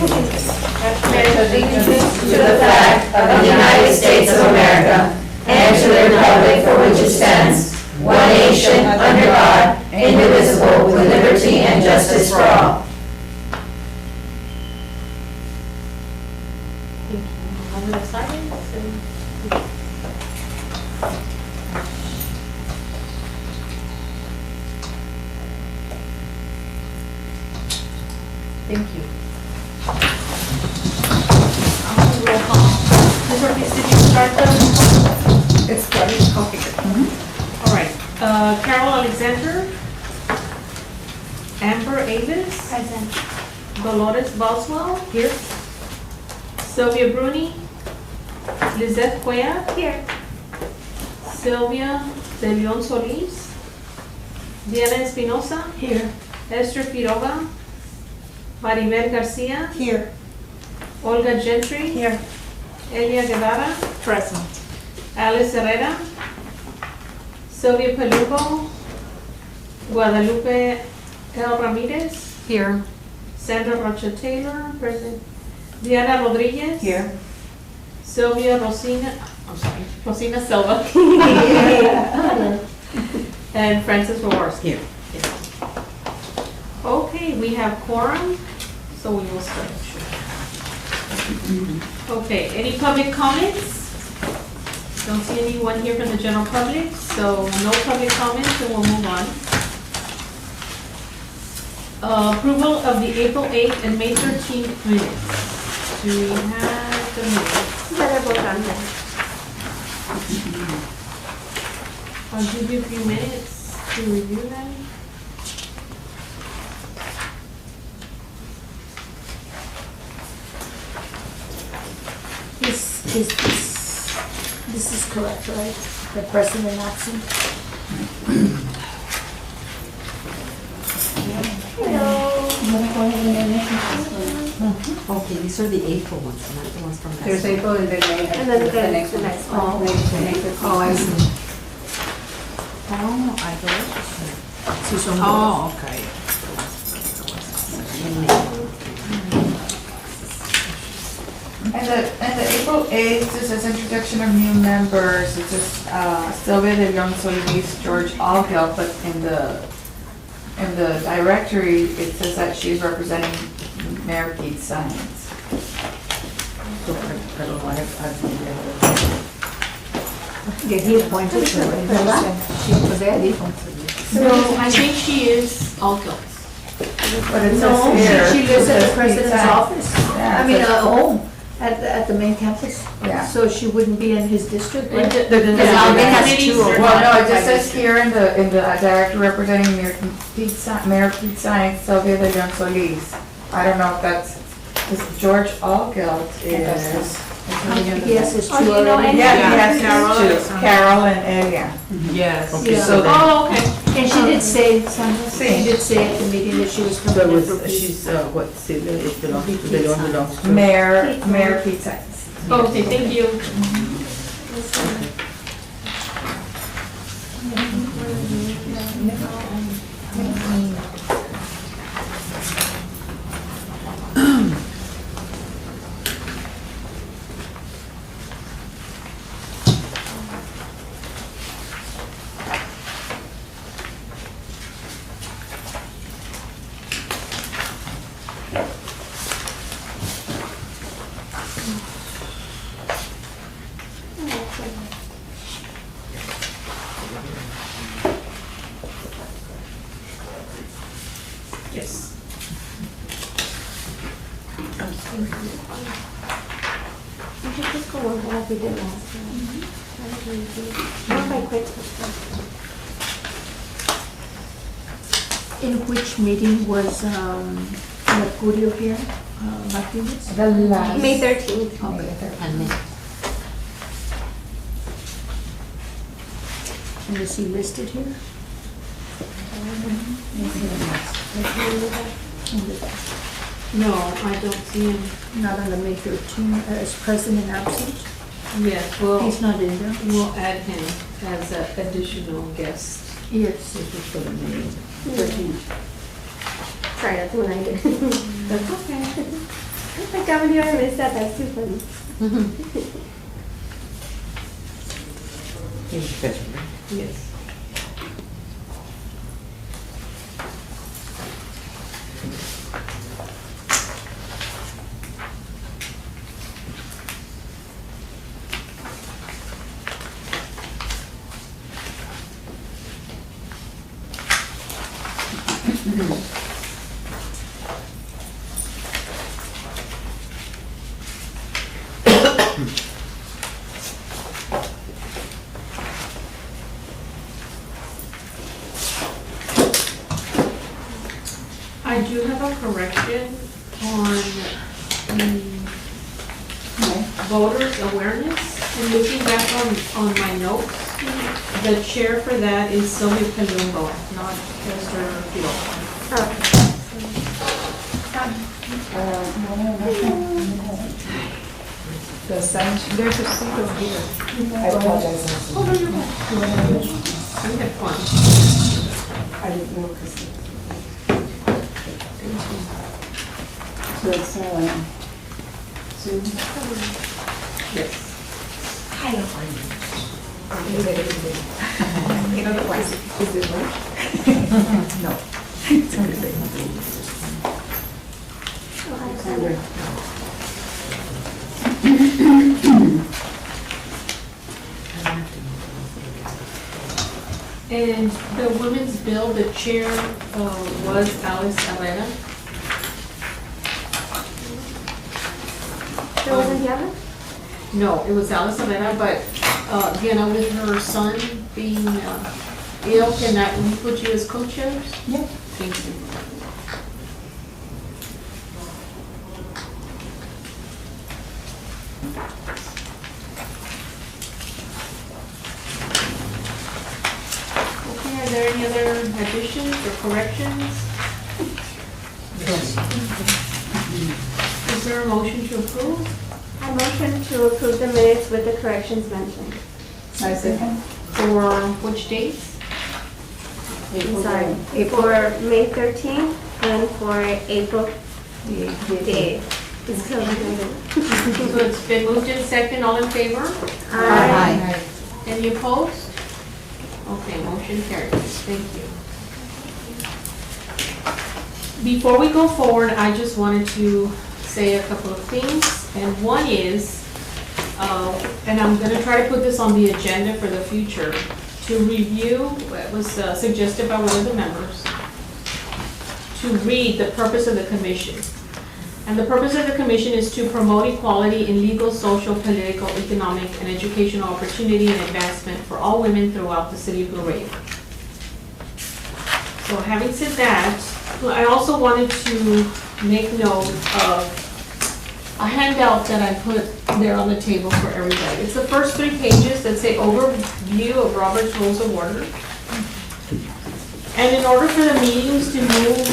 pledge allegiance to the flag of the United States of America and to the republic for which it stands, one nation, under God, indivisible, with liberty and justice for all. Thank you. I'm going to silence and... Thank you. Roll call. Ms. Ortiz, did you start the? It's started. Okay, good. All right. Carol Alexander. Amber Avis. Present. Dolores Boswell. Here. Sylvia Bruni. Lizette Cuella. Here. Sylvia De Leon Solis. Diana Espinosa. Here. Esther Quiroga. Maribel Garcia. Here. Olga Gentry. Here. Elia Guevara. Present. Alice Herrera. Sylvia Pelugo. Guadalupe L. Ramirez. Here. Sandra Rocha Taylor, present. Diana Rodriguez. Here. Sylvia Rosina, I'm sorry, Rosina Silva. And Francis Jaworski. Okay, we have quorum, so we will start. Okay, any public comments? Don't see anyone here from the general public, so no public comments, and we'll move on. Approval of the April 8th and May 13th minutes. Do we have the minutes? Better vote on that. I'll give you a few minutes to review them. This is correct, right? The president absent. Hello. You want to go ahead and then make it? Okay, these are the April ones, not the ones from last. There's April and then May. And then the next the one. next one. Oh, I see. Oh, I thought. Sí, son dos. Oh, okay. And the April 8th, this is introduction of new members. It's just Sylvia De Leon Solis, George Allgill, but in the directory, it says that she's representing Mayor Pete Science. Yeah, he appointed her, ¿verdad? She was there, dijo. No, I think she is all guilt. But it No, says here. she lives it at the says Pete president's Science. office. Yeah, I mean, it says- home, at the main campus. Yeah. So she wouldn't be in his district, right? The Alvin has committees two. are Well, no, not it just by says here in the director representing Mayor Pete Science, Sylvia De Leon Solis. I don't know if that's, this George Allgill is. Yes, it's Oh, two you know already. any- Yeah, he Yeah, has Carol two, is on. Carol and Elia. Yes. Okay, Yeah. so Oh, okay. And she did say, Sandra, Sí. she did say at the meeting that she was So coming in it's, for peace. she's, what, Sylvia, it belongs to, they don't belong to. Mayor Pete Science. Okay, thank you. Yes. You should just go over like we did last time. Not by quick. In which meeting was, Mercurio here, Martinez? The last. May 13th. And is he listed here? No, I don't see him. Not on the May 13, as president absent? Yes, well, He's not in there? we'll add him as an additional guest. Yes. For the May 13th. Sorry, that's when I did. That's okay. I can't believe I missed that. That's too funny. Yes. I do have a correction on voters awareness, and looking back on my notes, the chair for that is Sylvia Palumbo, not Mr. Fidel. The sign, there's a seat over here. I apologize. We had fun. I didn't know because. So it's, Zoom? Yes. You know the place. Is it right? No. It's okay. And the women's bill, the chair was Alice Herrera. There wasn't Diana? No, it was Alice Herrera, but Diana, with her son being ill, can we put you as co-chairs? Yeah. Thank you. Okay, are there any other additions or corrections? Is there a motion to approve? I motion to approve the minutes with the corrections mentioned. I second. For which dates? I'm sorry. For May 13th and for April the 8th. It's so confusing. So it's been moved in second, all in favor? Aye. Any opposed? Okay, motion carries. Thank you. Before we go forward, I just wanted to say a couple of things. And one is, and I'm going to try to put this on the agenda for the future, to review what was suggested by one of the members, to read the purpose of the commission. And the purpose of the commission is to promote equality in legal, social, political, economic, and educational opportunity and advancement for all women throughout the city of Laredo. So having said that, I also wanted to make note of a handout that I put there on the table for everybody. It's the first 3 pages that say overview of Robert's Rules of Order. And in order for the meetings to move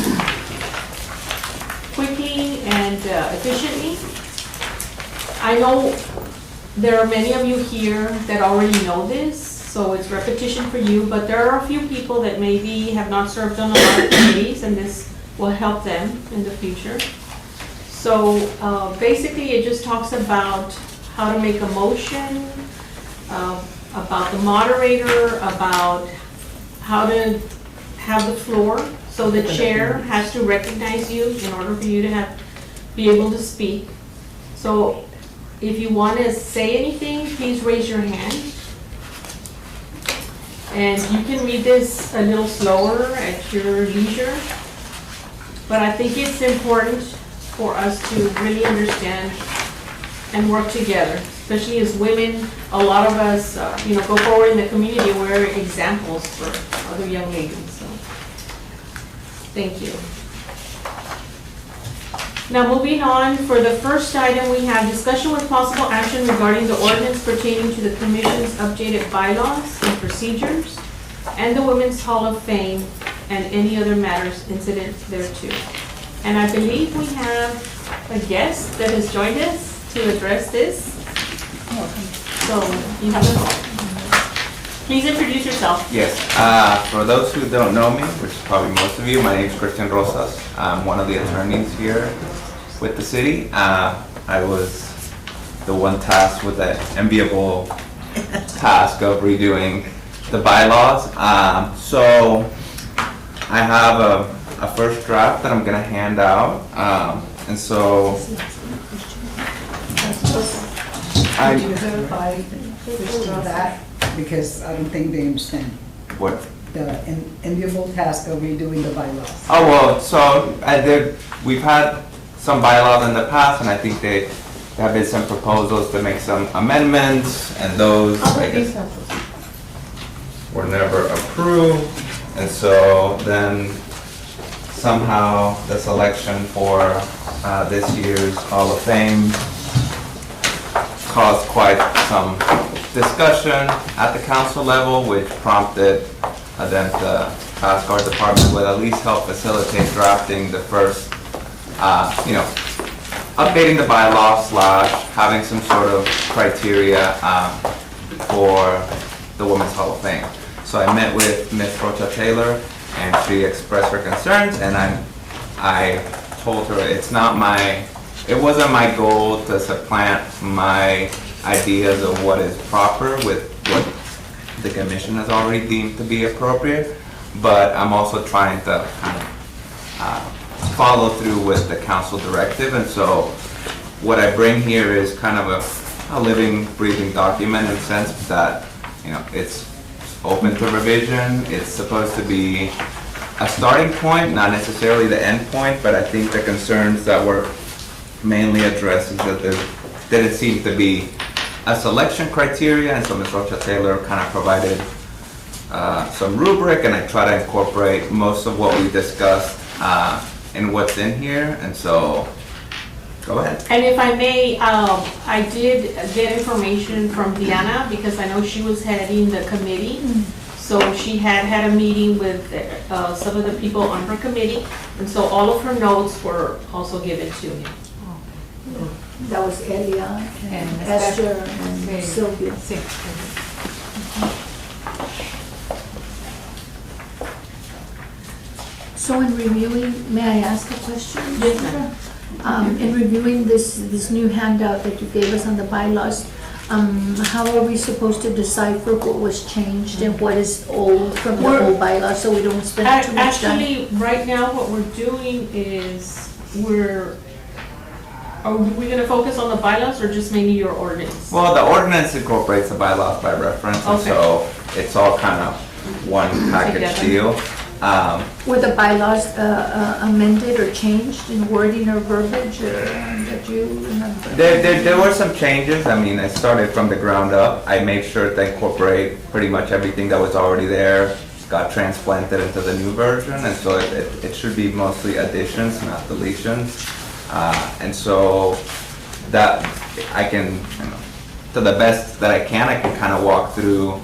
quickly and efficiently, I know there are many of you here that already know this, so it's repetition for you, but there are a few people that maybe have not served on a lot of committees, and this will help them in the future. So basically, it just talks about how to make a motion, about the moderator, about how to have the floor. So the chair has to recognize you in order for you to be able to speak. So if you want to say anything, please raise your hand. And you can read this a little slower at your leisure. But I think it's important for us to really understand and work together, especially as women. A lot of us, go forward in the community. We're examples for other young ladies. So, thank you. Now, moving on, for the first item, we have discussion with possible action regarding the ordinance pertaining to the commission's updated bylaws and procedures, and the Women's Hall of Fame, and any other matters incident thereto. And I believe we have a guest that has joined us to address this. So you have the floor. Please introduce yourself. Yes, for those who don't know me, which is probably most of you, my name is Christian Rosas. I'm one of the attorneys here with the city. I was the one tasked with the enviable task of redoing the bylaws. So I have a first draft that I'm gonna hand out. And so Could you verify that? Because I don't think they understand what? the enviable task of redoing the bylaws. Oh, well, so we've had some bylaws in the past, and I think there have been some proposals to make some amendments, and those, I guess, were never approved. And so then somehow the selection for this year's Hall of Fame caused quite some discussion at the council level, which prompted then the task our department would at least help facilitate drafting the first, updating the bylaw / having some sort of criteria for the Women's Hall of Fame. So I met with Ms. Rocha Taylor, and she expressed her concerns, and I told her it wasn't my goal to supplant my ideas of what is proper with what the commission has already deemed to be appropriate, but I'm also trying to kind of follow through with the council directive. And so what I bring here is kind of a living, breathing document in the sense that, it's open to revision. It's supposed to be a starting point, not necessarily the end point, but I think the concerns that were mainly addressed is that there didn't seem to be a selection criteria, and so Ms. Rocha Taylor kind of provided some rubric, and I try to incorporate most of what we discussed in what's in here, and so go ahead. And if I may, I did get information from Diana, because I know she was heading the committee. So she had a meeting with some of the people on her committee, and so all of her notes were also given to me. That was Elia and Esther and Sylvia. So in reviewing, may I ask a question? Yes, ma'am. In reviewing this new handout that you gave us on the bylaws, how are we supposed to decipher what was changed and what is old from the old bylaws, so we don't spend too much time? Actually, right now, what we're doing is are we gonna focus on the bylaws or just mainly your ordinance? Well, the ordinance incorporates the bylaws by reference, and Okay. so it's all kind of one package Together. deal. Were the bylaws amended or changed in wording or verbiage that you remember? There were some changes. I mean, I started from the ground up. I made sure to incorporate pretty much everything that was already there, got transplanted into the new version, and so it should be mostly additions, not deletions. And so that I can, to the best that I can kind of walk through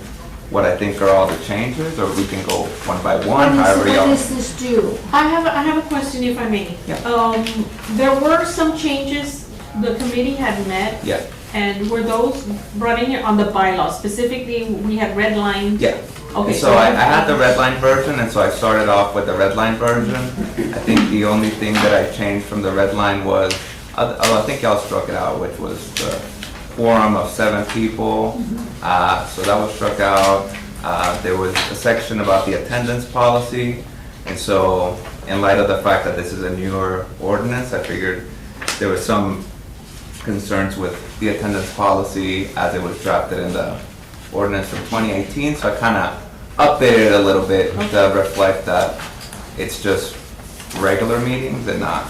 what I think are all the changes, or we can go one by one, however What y'all. does this do? I have a question, if I may. Yeah. There were some changes the committee had met, Yeah, and were those brought in here on the bylaws? Specifically, we had red lines. yeah. Okay, So I had the red line version, and so I started off with the red line version. I think the only thing that I changed from the red line was, I think y'all struck it out, which was the quorum of 7 people. So that was struck out. There was a section about the attendance policy, and so in light of the fact that this is a newer ordinance, I figured there was some concerns with the attendance policy as it was drafted in the ordinance from 2018, so I kind of updated it a little bit to reflect that it's just regular meetings and not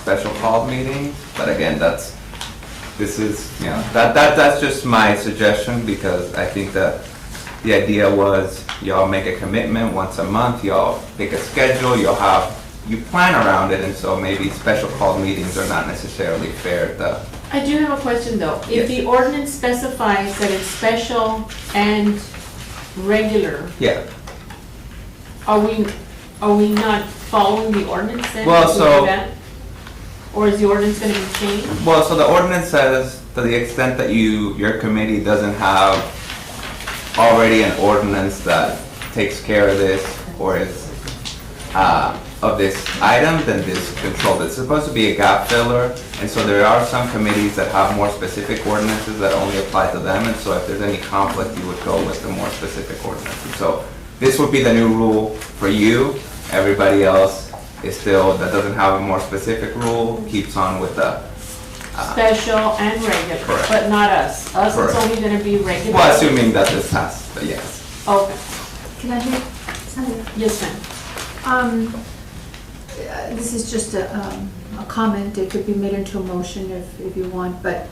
special called meetings. But again, that's just my suggestion, because I think that the idea was y'all make a commitment once a month, y'all pick a schedule, you plan around it, and so maybe special called meetings are not necessarily fair to. I do have a question, though. Yes. If the ordinance specifies that it's special and regular, Yeah. are we not following the ordinance then? Well, if we so- do that? Or is the ordinance gonna be changed? Well, so the ordinance says, to the extent that your committee doesn't have already an ordinance that takes care of this, or is of this item, then this control. It's supposed to be a gap filler, and so there are some committees that have more specific ordinances that only apply to them, and so if there's any conflict, you would go with the more specific ordinances. So this would be the new rule for you. Everybody else is still, that doesn't have a more specific rule, keeps on with the, Special and regular, Correct. but not us. Us, it's Correct. only gonna be regular. well, assuming that this passes, but yes. Okay, Can I make something? yes, ma'am. This is just a comment, it could be made into a motion if you want, but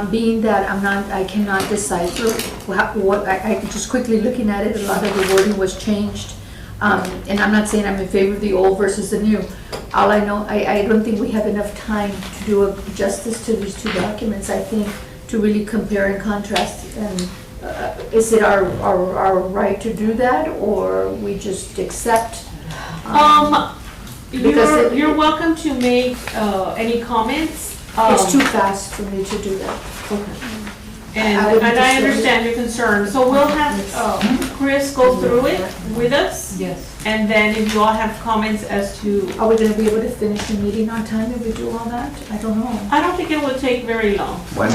being that I cannot decipher what, I just quickly looking at it, a lot of the wording was changed. And I'm not saying I'm in favor of the old versus the new. All I know, I don't think we have enough time to do a justice to these two documents, I think, to really compare and contrast. And is it our right to do that, or we just accept? Because You're welcome to make any comments. It's too fast for me to do that. And I would I just- understand your concern, so we'll have Chris go through it with us. Yes. And then if you all have comments as to, Are we gonna be able to finish the meeting on time if we do all that? I don't know. I don't think it will take very long. When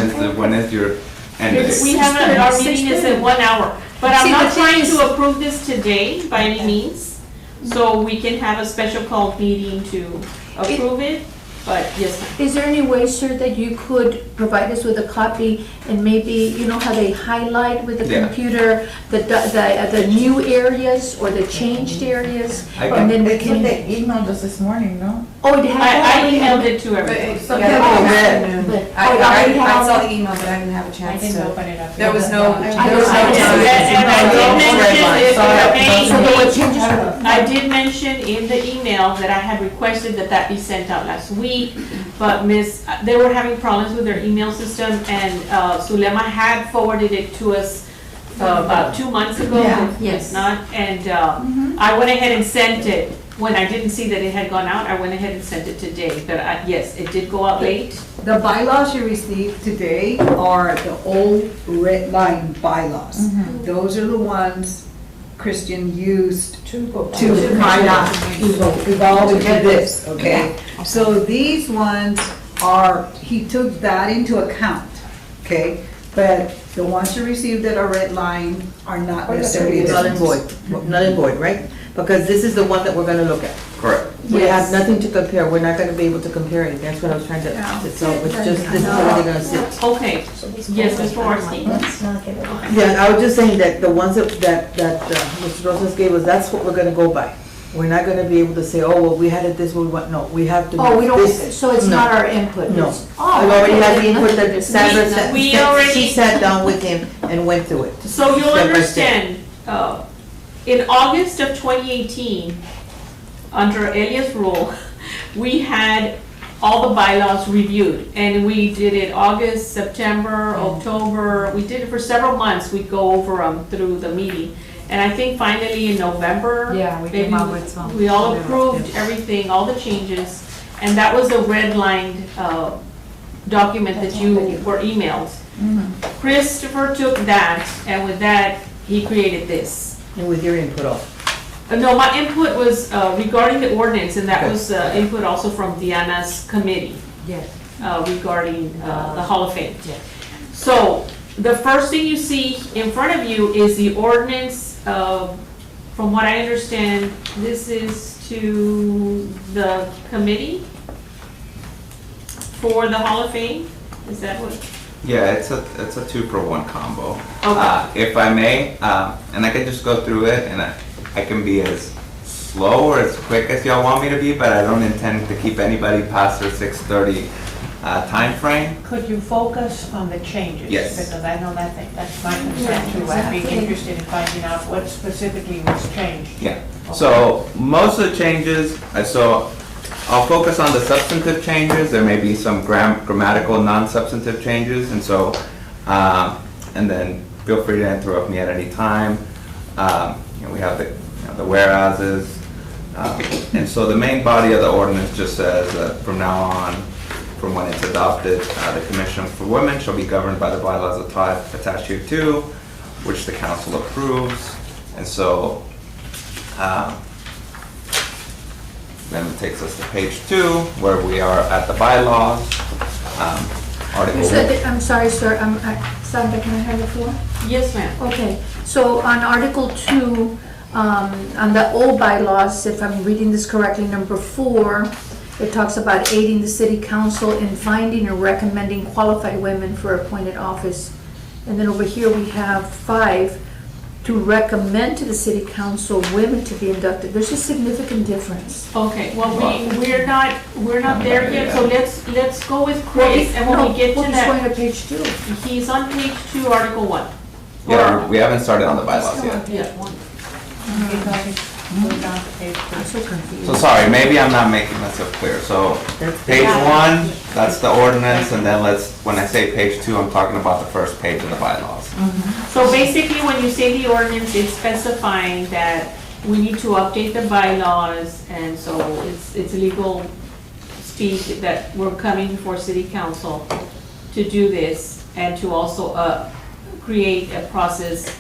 is your end date? We have, our meeting is in 1 hour, but I'm See, not the thing trying is- to approve this today by any means. So we can have a special called meeting to approve it, but yes, ma'am. Is there any way, sir, that you could provide us with a copy and maybe, you know how they highlight with the Yeah. computer, the new areas or the changed areas? I And then we It's what can, they emailed us this morning, no? oh, it has. I emailed it to everyone. Some Yeah, people I read. I saw the email, but I didn't have a chance to. it up. There was no, there was no I time. did- and I did mention it So there were remained. changes for I did mention in the email that I had requested that be sent out last week, but they were having problems with their email system, and Zulema had forwarded it to us about 2 months ago. Yeah. if Yes. Not, and I went ahead and sent it. When I didn't see that it had gone out, I went ahead and sent it today, but yes, it did go out late. The bylaws you received today are the old red line bylaws. Those are the ones Christian used to kind of evolve into this, okay? So these ones are, he took that into account, okay? But the ones you received that are red line are not necessarily Null the and void, null and void, right? Because this is the one that we're gonna look at. Correct. We have nothing to compare, we're not gonna be able to compare it, that's what I was trying to, so it's just, this is where they're gonna sit. Okay, yes, Mr. Morrissey. Yeah, I was just saying that the ones that Mr. Rosas gave us, that's what we're gonna go by. We're not gonna be able to say, oh, well, we had it this way, what, no, we have to. Oh, we don't, this- so it's no. not our input? No. it's- I Oh, already have the okay. input that Sandra said, We already- she sat down with him and went through it. So you'll Step by step. understand, in August of 2018, under Elia's rule, we had all the bylaws reviewed, and we did it August, September, October, we did it for several months, we'd go over them through the meeting. And I think finally in November, Yeah, we came maybe up with some. we all approved everything, all the changes, and that was the redlined document that you were emailed. Christopher took that, and with that, he created this. And with your input also. No, my input was regarding the ordinance, and that Okay. was input also from Diana's committee Yes. regarding the Hall of Fame. Yes. So, the first thing you see in front of you is the ordinance, from what I understand, this is to the committee for the Hall of Fame, is that what? Yeah, it's a 2-for-1 combo. Okay. If I may, and I can just go through it, and I can be as slow or as quick as y'all want me to be, but I don't intend to keep anybody past their 6:30 timeframe. Could you focus on the changes? Yes. Because I know that's my concern too. I'd be interested in finding out what specifically was changed. Yeah, so most of the changes, so I'll focus on the substantive changes. There may be some grammatical, non-substantive changes, and so, and then feel free to interrupt me at any time. We have the whereases, and so the main body of the ordinance just says that from now on, from when it's adopted, the Commission for Women shall be governed by the bylaws attached here too, which the council approves, and so, Then it takes us to page 2, where we are at the bylaws. Article You said that- I'm sorry, sir, Sandra, can I have the floor? Yes, ma'am. Okay, so on Article 2, on the old bylaws, if I'm reading this correctly, number 4, it talks about aiding the city council in finding or recommending qualified women for appointed office. And then over here, we have 5, to recommend to the city council women to be inducted. There's a significant difference. Okay, well, we're not there yet, so let's go with Chris, and when we get to We're just going that, to page 2. he's on page 2, Article 1. Yeah, we haven't started on the bylaws yet. Yeah. I'm so confused. So sorry, maybe I'm not making myself clear. So page 1, that's the ordinance, and then when I say page 2, I'm talking about the first page of the bylaws. So basically, when you say the ordinance, it's specifying that we need to update the bylaws, and so it's legal speak that we're coming before city council to do this, and to also create a process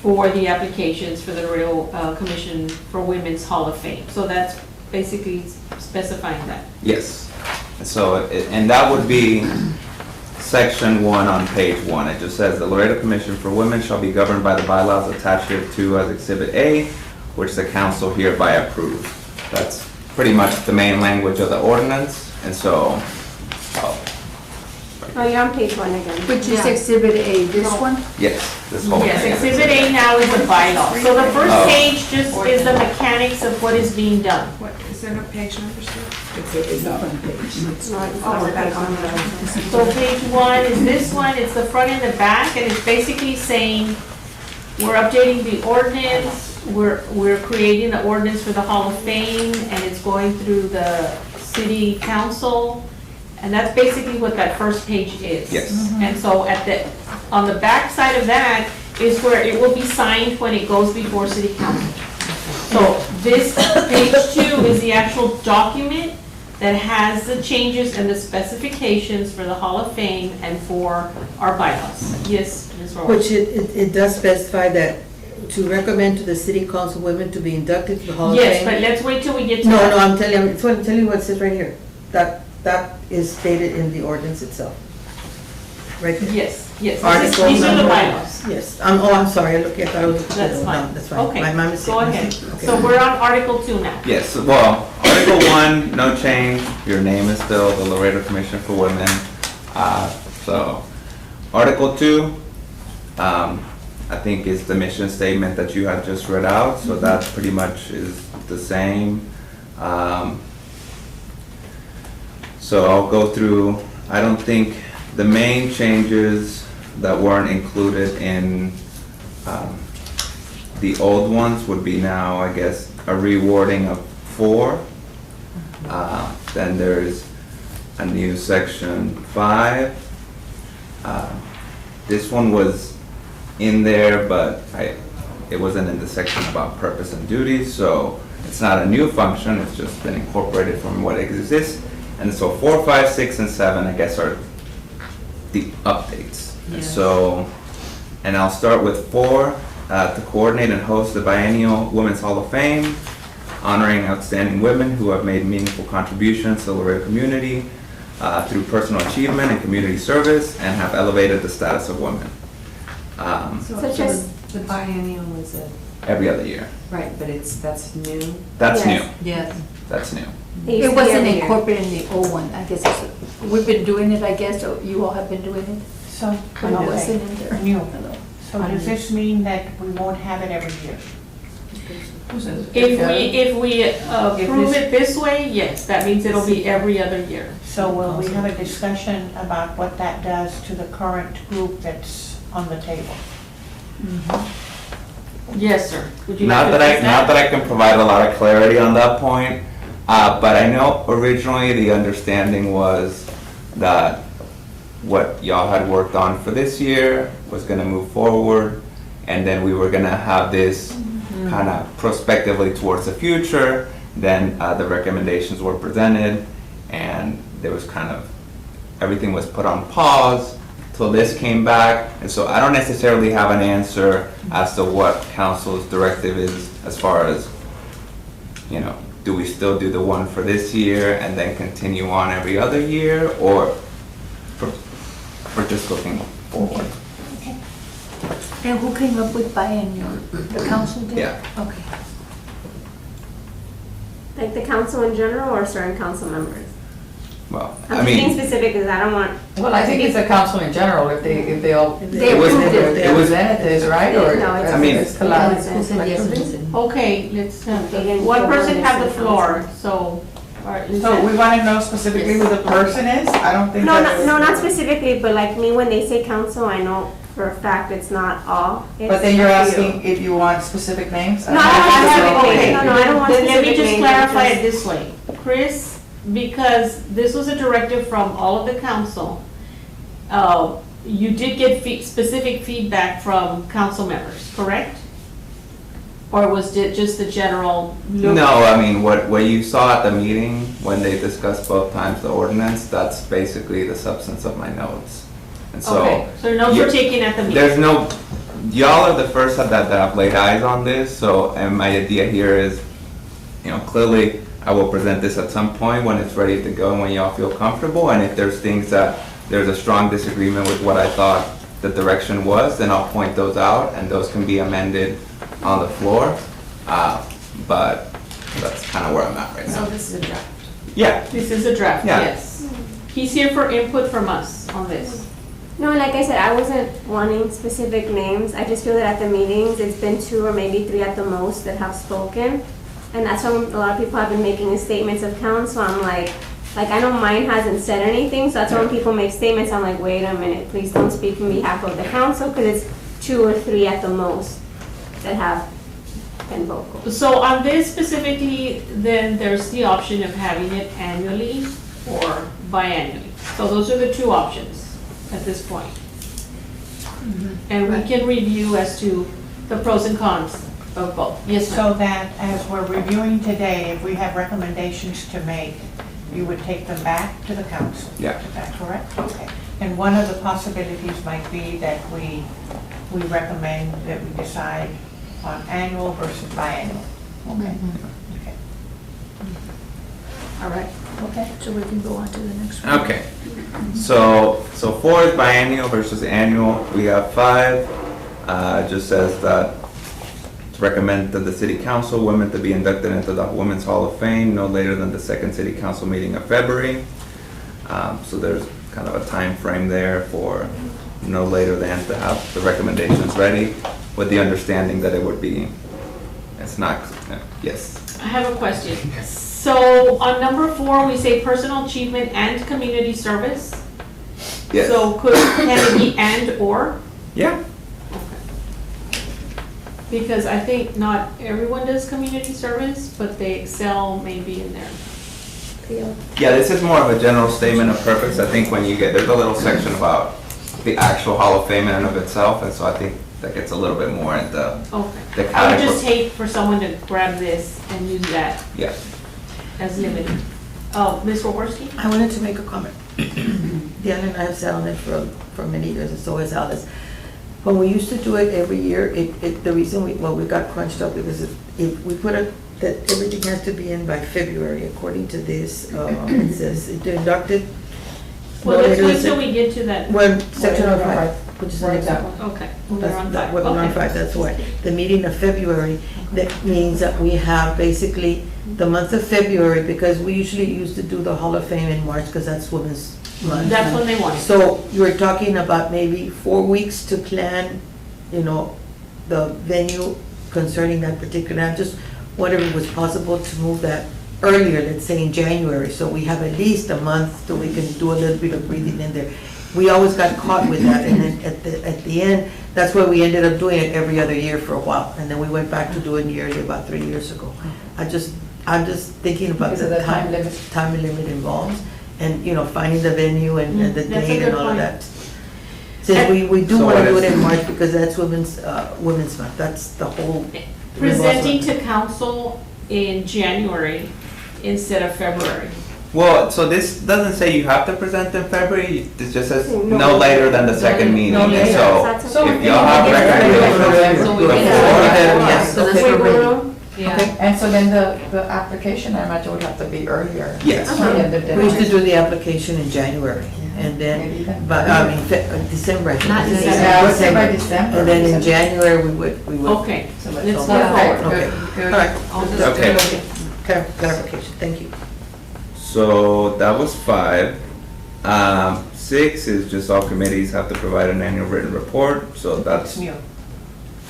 for the applications for the Laredo Commission for Women's Hall of Fame. So that's basically specifying that. Yes. So, and that would be section 1 on page 1. It just says, the Laredo Commission for Women shall be governed by the bylaws attached to as Exhibit A, which the council hereby approves. That's pretty much the main language of the ordinance, and so, Oh, you're on page 1 again. Which is Exhibit A, this one? yes, this whole thing. Yes, Exhibit A now is the bylaw. So the first Oh. page just is the mechanics of what is being done. What, is there no page number, Steve? It's the front page. Oh, we're back on the. So page 1 is this one, it's the front and the back, and it's basically saying, we're updating the ordinance, we're creating the ordinance for the Hall of Fame, and it's going through the city council, and that's basically what that first page is. Yes. And so on the back side of that is where it will be signed when it goes before city council. So this page 2 is the actual document that has the changes and the specifications for the Hall of Fame and for our bylaws. Yes, Ms. Rowe? Which it does specify that to recommend to the city council women to be inducted to the Hall of Fame. Yes, but let's wait till we get to No, that. I'm telling you what it says right here. That is stated in the ordinance itself. Right there. Yes, yes. Article These are the number- bylaws. Yes, I'm sorry, I thought I was. That's no, fine. That's fine. Okay, My mistake. go ahead. Okay. So we're on Article 2 now. Yes, well, Article 1, no change. Your name is still the Laredo Commission for Women. So, Article 2, I think is the mission statement that you had just read out, so that pretty much is the same. So I'll go through, I don't think the main changes that weren't included in the old ones would be now, I guess, a rewording of 4. Then there's a new section 5. This one was in there, but it wasn't in the section about purpose and duties, so it's not a new function, it's just been incorporated from what exists. And so 4, 5, 6, and 7, I guess, are the updates. So, and I'll start with 4, to coordinate and host the biennial Women's Hall of Fame, honoring outstanding women who have made meaningful contributions to the Laredo community through personal achievement and community service, and have elevated the status of women. Such as, The biennial was Every other year. right, but that's new? That's Yes. new. Yes. That's new. they used It to be wasn't every year. incorporated in the old one, I guess. We've been doing it, I guess, or you all have been doing it, So, but it wasn't in there. new. So does this mean that we won't have it every year? If we approve it this way, yes, that means it'll be every other year. So will we have a discussion about what that does to the current group that's on the table? Yes, sir. Would you Not like to that address not that I can provide a lot of clarity on that point, but I know originally the understanding was that what y'all had worked on for this year was gonna move forward, and then we were gonna have this kind of prospectively towards the future. Then the recommendations were presented, and there was kind of, everything was put on pause till this came back. And so I don't necessarily have an answer as to what council's directive is as far as, do we still do the one for this year and then continue on every other year, or we're just looking forward? And who came up with biennial? The council did? Yeah. Okay. Like the council in general or certain council members? Well, I'm I just being mean, specific because I don't want, Well, I think it's the council in general, if they all, They was- approved it. it was- representatives, right, or? No, it's- I mean- It's collectively. Who said yes and who said no? Okay, let's, They didn't one go person on had the this floor, so, all right, So we listen. want to know specifically who the person is? I don't think no, that's. not specifically, but like me, when they say council, I know for a fact it's not all. But then you're asking if you want specific names? No, I don't want specific Okay. names. No, I don't want Then let specific me just names, clarify just- it this way. Chris, because this was a directive from all of the council, you did get specific feedback from council members, correct? Or was it just the general look? no, I mean, what you saw at the meeting, when they discussed both times the ordinance, that's basically the substance of my notes. And so, Okay, so notes were taken at the meeting. there's no, y'all are the first that have laid eyes on this, so, and my idea here is, clearly, I will present this at some point when it's ready to go and when y'all feel comfortable, and if there's things that, there's a strong disagreement with what I thought the direction was, then I'll point those out, and those can be amended on the floor, but that's kind of where I'm at right So now. this is a draft. Yeah, This is a draft, Yeah. yes. He's here for input from us on this. No, like I said, I wasn't wanting specific names. I just feel that at the meetings, it's been 2 or maybe 3 at the most that have spoken. And that's when a lot of people have been making statements of council. I'm like I know mine hasn't said anything, so that's when people make statements, I'm like, wait a minute, please don't speak on behalf of the council, because it's 2 or 3 at the most that have been vocal. So on this specifically, then there's the option of having it annually or biannually. So those are the 2 options at this point. And we can review as to the pros and cons of both. Yes, ma'am. So that as we're reviewing today, if we have recommendations to make, you would take them back to the council? Yeah. Is that correct? Okay. And one of the possibilities might be that we recommend that we decide on annual versus biannual. Okay. Okay. All right, okay, so we can go on to the next one. okay. So 4 is biennial versus annual, we have 5, it just says that to recommend to the city council, women to be inducted into the Women's Hall of Fame no later than the second city council meeting of February. So there's kind of a time frame there for no later than to have the recommendations ready, with the understanding that it would be, it's not, yes. I have a question. So on number 4, we say personal achievement and community service. Yes. So can it be and or? Yeah, Because I think not everyone does community service, but they excel maybe in their field. yeah, this is more of a general statement of purpose. I think when you get, there's a little section about the actual Hall of Fame in and of itself, and so I think that gets a little bit more into Okay. the I would category. just hate for someone to grab this and use that Yeah. as limited. Oh, Ms. Roberski? I wanted to make a comment. Diana and I have sat on it for many years, and so has Alice. When we used to do it every year, the reason we got crunched up because if we put that everything has to be in by February, according to this, it says they're inducted. Well, let's no wait later till than- we get to that. Well, section of 5, which is the next one. Okay. We're on That's, 5. we're on Okay. 5, that's why. The meeting of February, that means that we have basically the month of February, because we usually used to do the Hall of Fame in March, because that's Women's Month. That's when they want it. So you're talking about maybe 4 weeks to plan, the venue concerning that particular, I just wondered if it was possible to move that earlier, let's say in January, so we have at least a month so we can do a little bit of breathing in there. We always got caught with that, and then at the end, that's why we ended up doing it every other year for a while, and then we went back to doing yearly about 3 years ago. I'm just thinking about Because of the the time limit. time limit involved, and, finding the venue and the That's a date good and all of point. that. Since we do So want to what do is- it in March, because that's Women's Month, that's the whole. Presenting to council in January instead of February. Well, so this doesn't say you have to present in February, it just says No. no later than the second meeting, No and later. so That's if okay. y'all have So we recommendations can- before, Yeah, So that's Wiggle for ready. room. Yeah. And so then the application, I imagine, would have to be earlier. Yes. Yeah, the We used to deadline. do the application in January, and Maybe then, then. but, I mean, December, I think. Not in Yeah, I would say by December. And then in January, we would. Okay, So let's let's move go. forward. Okay, Good. all right. I'll just Okay. do it. Clarification, thank you. So that was 5. 6 is just all committees have to provide an annual written report, so that's, It's new.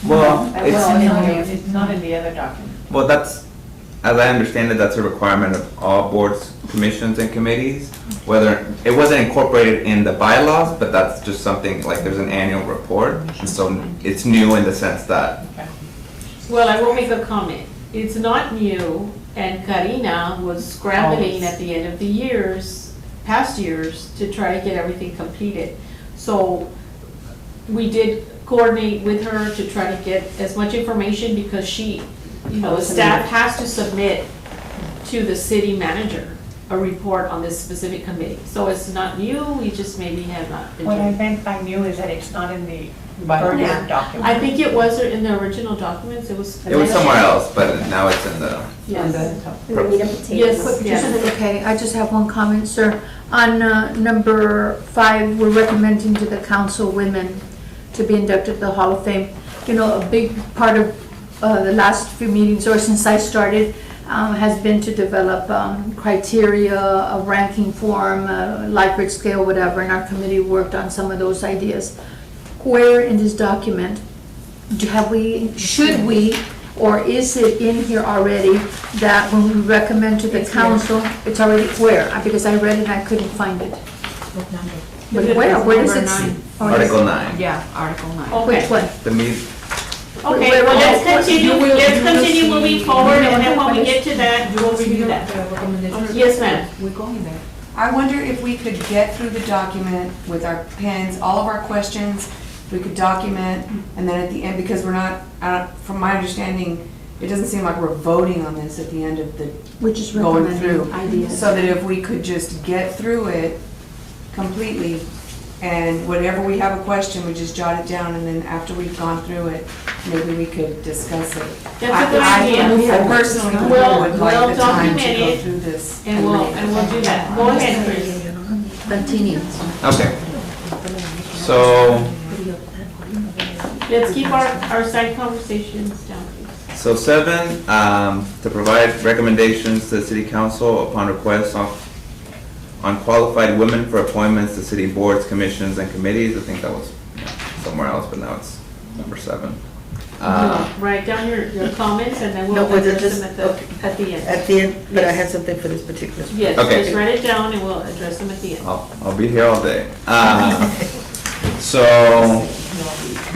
well, It's not in the other document. well, that's, as I understand it, that's a requirement of all boards, commissions, and committees. Whether, it wasn't incorporated in the bylaws, but that's just something, like, there's an annual report, and so it's new in the sense that, Well, I will make a comment. It's not new, and Karina was scrambling at the end of the past years, to try to get everything completed. So we did coordinate with her to try to get as much information because she, the staff has to submit to the city manager a report on this specific committee. So it's not new, we just maybe have not been What I doing. meant by new is that it's not in the Bylaws. earlier document. I think it was in the original documents, it was. it was somewhere else, but now it's in the, Yes. We need a potato. Yes, yes. Okay, I just have one comment, sir. On number 5, we're recommending to the council women to be inducted to the Hall of Fame. You know, a big part of the last few meetings, or since I started, has been to develop criteria, a ranking form, a Likert scale, whatever, and our committee worked on some of those ideas. Where in this document should we, or is it in here already that when we recommend to the council, it's already where? Because I read it and I couldn't find it. But where? Where does it? Number 9. Oh, Article 9, Yeah, Article 9. Okay. Which one? the meet, Okay, well, let's continue moving forward, and then when we get to that, we'll review that. Yes, ma'am. We're going there. I wonder if we could get through the document with our pens, all of our questions, we could document, and then at the end, because we're not, from my understanding, it doesn't seem like we're voting on this at the end of the, We're just going recommending through. ideas. So that if we could just get through it completely, and whenever we have a question, we just jot it down, and then after we've gone through it, maybe we could discuss it. That's a good idea. I personally We'll- would we'll like the time to document go it, through this. And we'll do that. Go ahead, Chris. Continue. okay. So, Let's keep our side conversations down, please. So 7, to provide recommendations to the city council upon request on qualified women for appointments to city boards, commissions, and committees. I think that was somewhere else, but now it's number 7. Write down your comments, and then No, we'll was it address just- them at the end. At the end, but I Yes. had something for this particular. Yes, Okay. just write it down, and we'll address them at the end. I'll be here all day. So,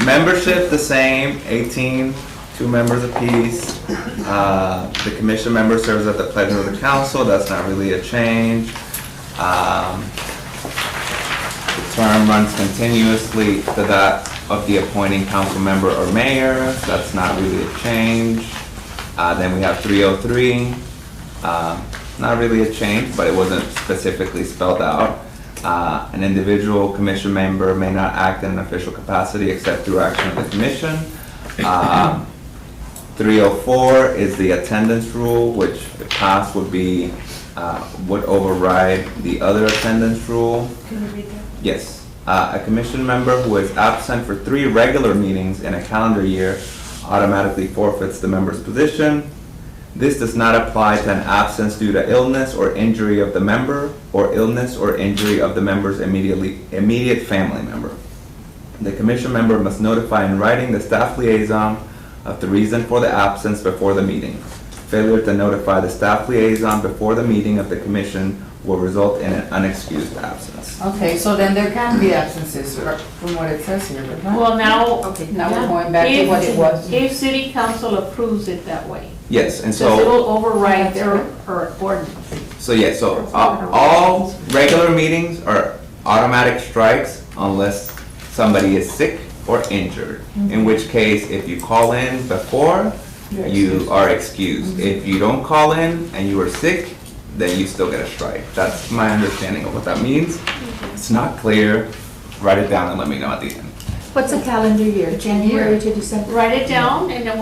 membership the same, 18, 2 members apiece. The commission member serves at the pleasure of the council, that's not really a change. The term runs continuously to that of the appointing council member or mayor, that's not really a change. Then we have 303, not really a change, but it wasn't specifically spelled out. An individual commission member may not act in an official capacity except through action of the commission. 304 is the attendance rule, which if passed would be, would override the other attendance rule. Can you read that? Yes. A commission member who is absent for 3 regular meetings in a calendar year automatically forfeits the member's position. This does not apply to an absence due to illness or injury of the member, or illness or injury of the member's immediate family member. The commission member must notify in writing the staff liaison of the reason for the absence before the meeting. Failure to notify the staff liaison before the meeting of the commission will result in an unexcused absence. Okay, so then there can be absences from what it says here, but not. Well, now, Okay, now we're going back to what it was. if city council approves it that way, Yes, and so it so, will override their ordinance. all regular meetings are automatic strikes unless somebody is sick or injured. In which case, if you call in before, you are excused. If you don't call in and you are sick, then you still get a strike. That's my understanding of what that means. It's not clear, write it down and let me know at the end. What's a calendar year? January to December? Write it down, and then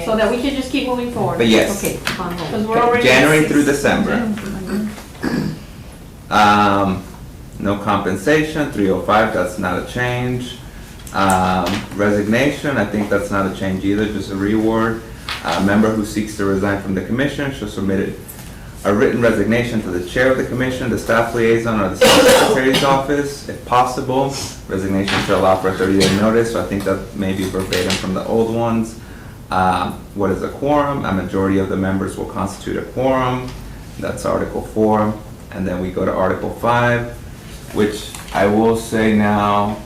so that we can just keep moving forward. But yes. Okay, on hold. Because we're already. January through December. No compensation, 305, that's not a change. Resignation, I think that's not a change either, just a reward. A member who seeks to resign from the commission shall submit a written resignation to the chair of the commission, the staff liaison, or the secretary's office, if possible. Resignation shall allow for a 30-day notice, so I think that may be verbatim from the old ones. What is a quorum? A majority of the members will constitute a quorum. That's Article 4. And then we go to Article 5, which I will say now,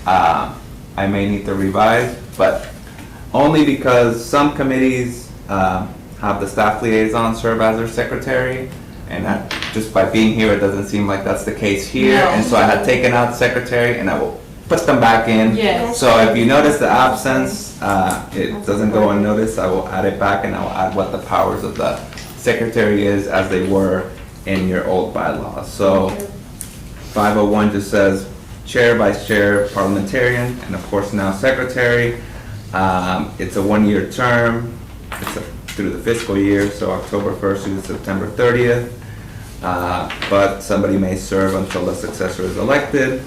I may need to revise, but only because some committees have the staff liaison serve as their secretary, and just by being here, it doesn't seem like that's the case here. No. And so I had taken out secretary, and I will put them back in. Yes. So if you notice the absence, it doesn't go unnoticed. I will add it back, and I will add what the powers of the secretary is as they were in your old bylaws. So 501 just says chair, vice chair, parliamentarian, and of course now secretary. It's a one-year term. It's through the fiscal year, so October 1st through September 30th. But somebody may serve until the successor is elected.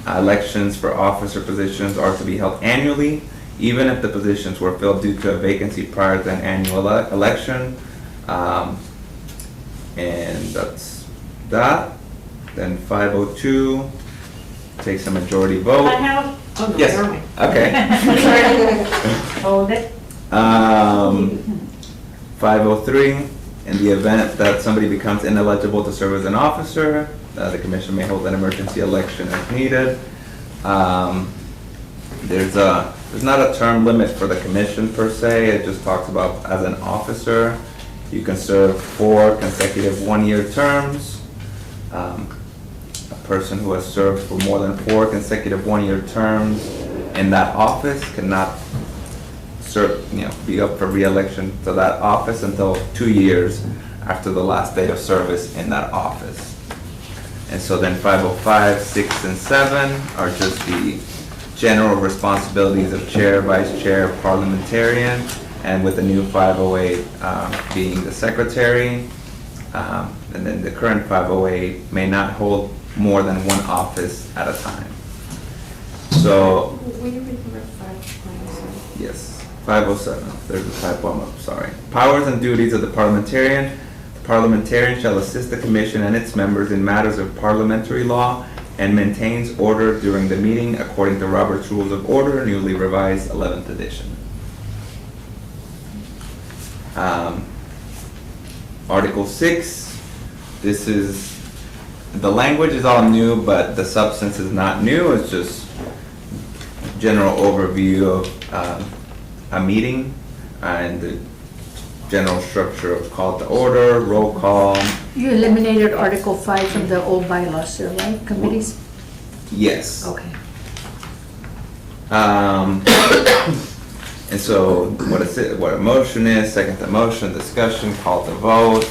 Elections for officer positions are to be held annually, even if the positions were filled due to a vacancy prior to an annual election. And that's that. Then 502 takes a majority vote. I have, oh, no, Yes. never mind. Okay. Hold it. 503, in the event that somebody becomes ineligible to serve as an officer, the commission may hold an emergency election if needed. There's not a term limit for the commission per se. It just talks about as an officer, you can serve 4 consecutive one-year terms. A person who has served for more than 4 consecutive one-year terms in that office cannot serve, be up for re-election to that office until 2 years after the last day of service in that office. And so then 505, 6, and 7 are just the general responsibilities of chair, vice chair, parliamentarian, and with the new 508 being the secretary. And then the current 508 may not hold more than one office at a time. So, Will you read number 5? yes, 507, there's a typo, I'm sorry. Powers and duties of the parliamentarian. The parliamentarian shall assist the commission and its members in matters of parliamentary law and maintains order during the meeting according to Robert's Rules of Order, newly revised 11th edition. Article 6, this is, the language is all new, but the substance is not new. It's just general overview of a meeting and the general structure of call to order, roll call. You eliminated Article 5 from the old bylaws, sir, right? Committees? Yes. Okay. And so what is it, what a motion is, second to motion, discussion, call to vote,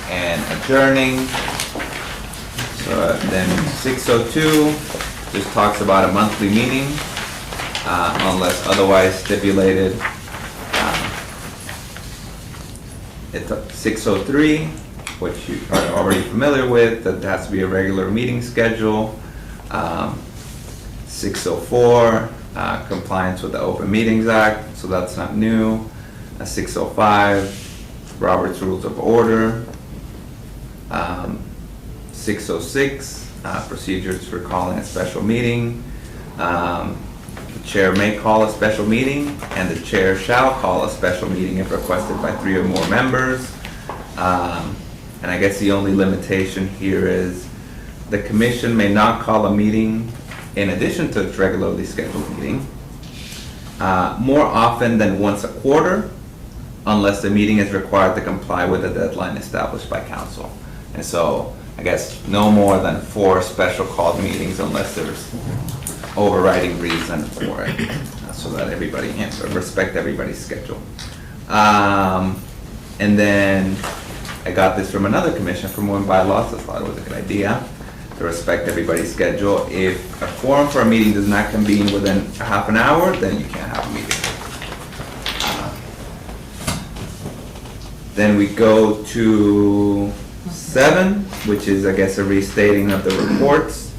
and adjourning. So then 602 just talks about a monthly meeting, unless otherwise stipulated. It's 603, which you are already familiar with, that has to be a regular meeting schedule. 604, compliance with the Open Meetings Act, so that's not new. 605, Robert's Rules of Order. 606, procedures for calling a special meeting. The chair may call a special meeting, and the chair shall call a special meeting if requested by 3 or more members. And I guess the only limitation here is the commission may not call a meeting in addition to its regularly scheduled meeting more often than once a quarter, unless the meeting is required to comply with the deadline established by council. And so I guess no more than 4 special called meetings unless there's overriding reason for it, so that everybody can respect everybody's schedule. And then I got this from another commission from one bylaws, so I thought it was a good idea to respect everybody's schedule. If a quorum for a meeting does not convene within a half an hour, then you can't have a meeting. Then we go to 7, which is, I guess, a restating of the reports.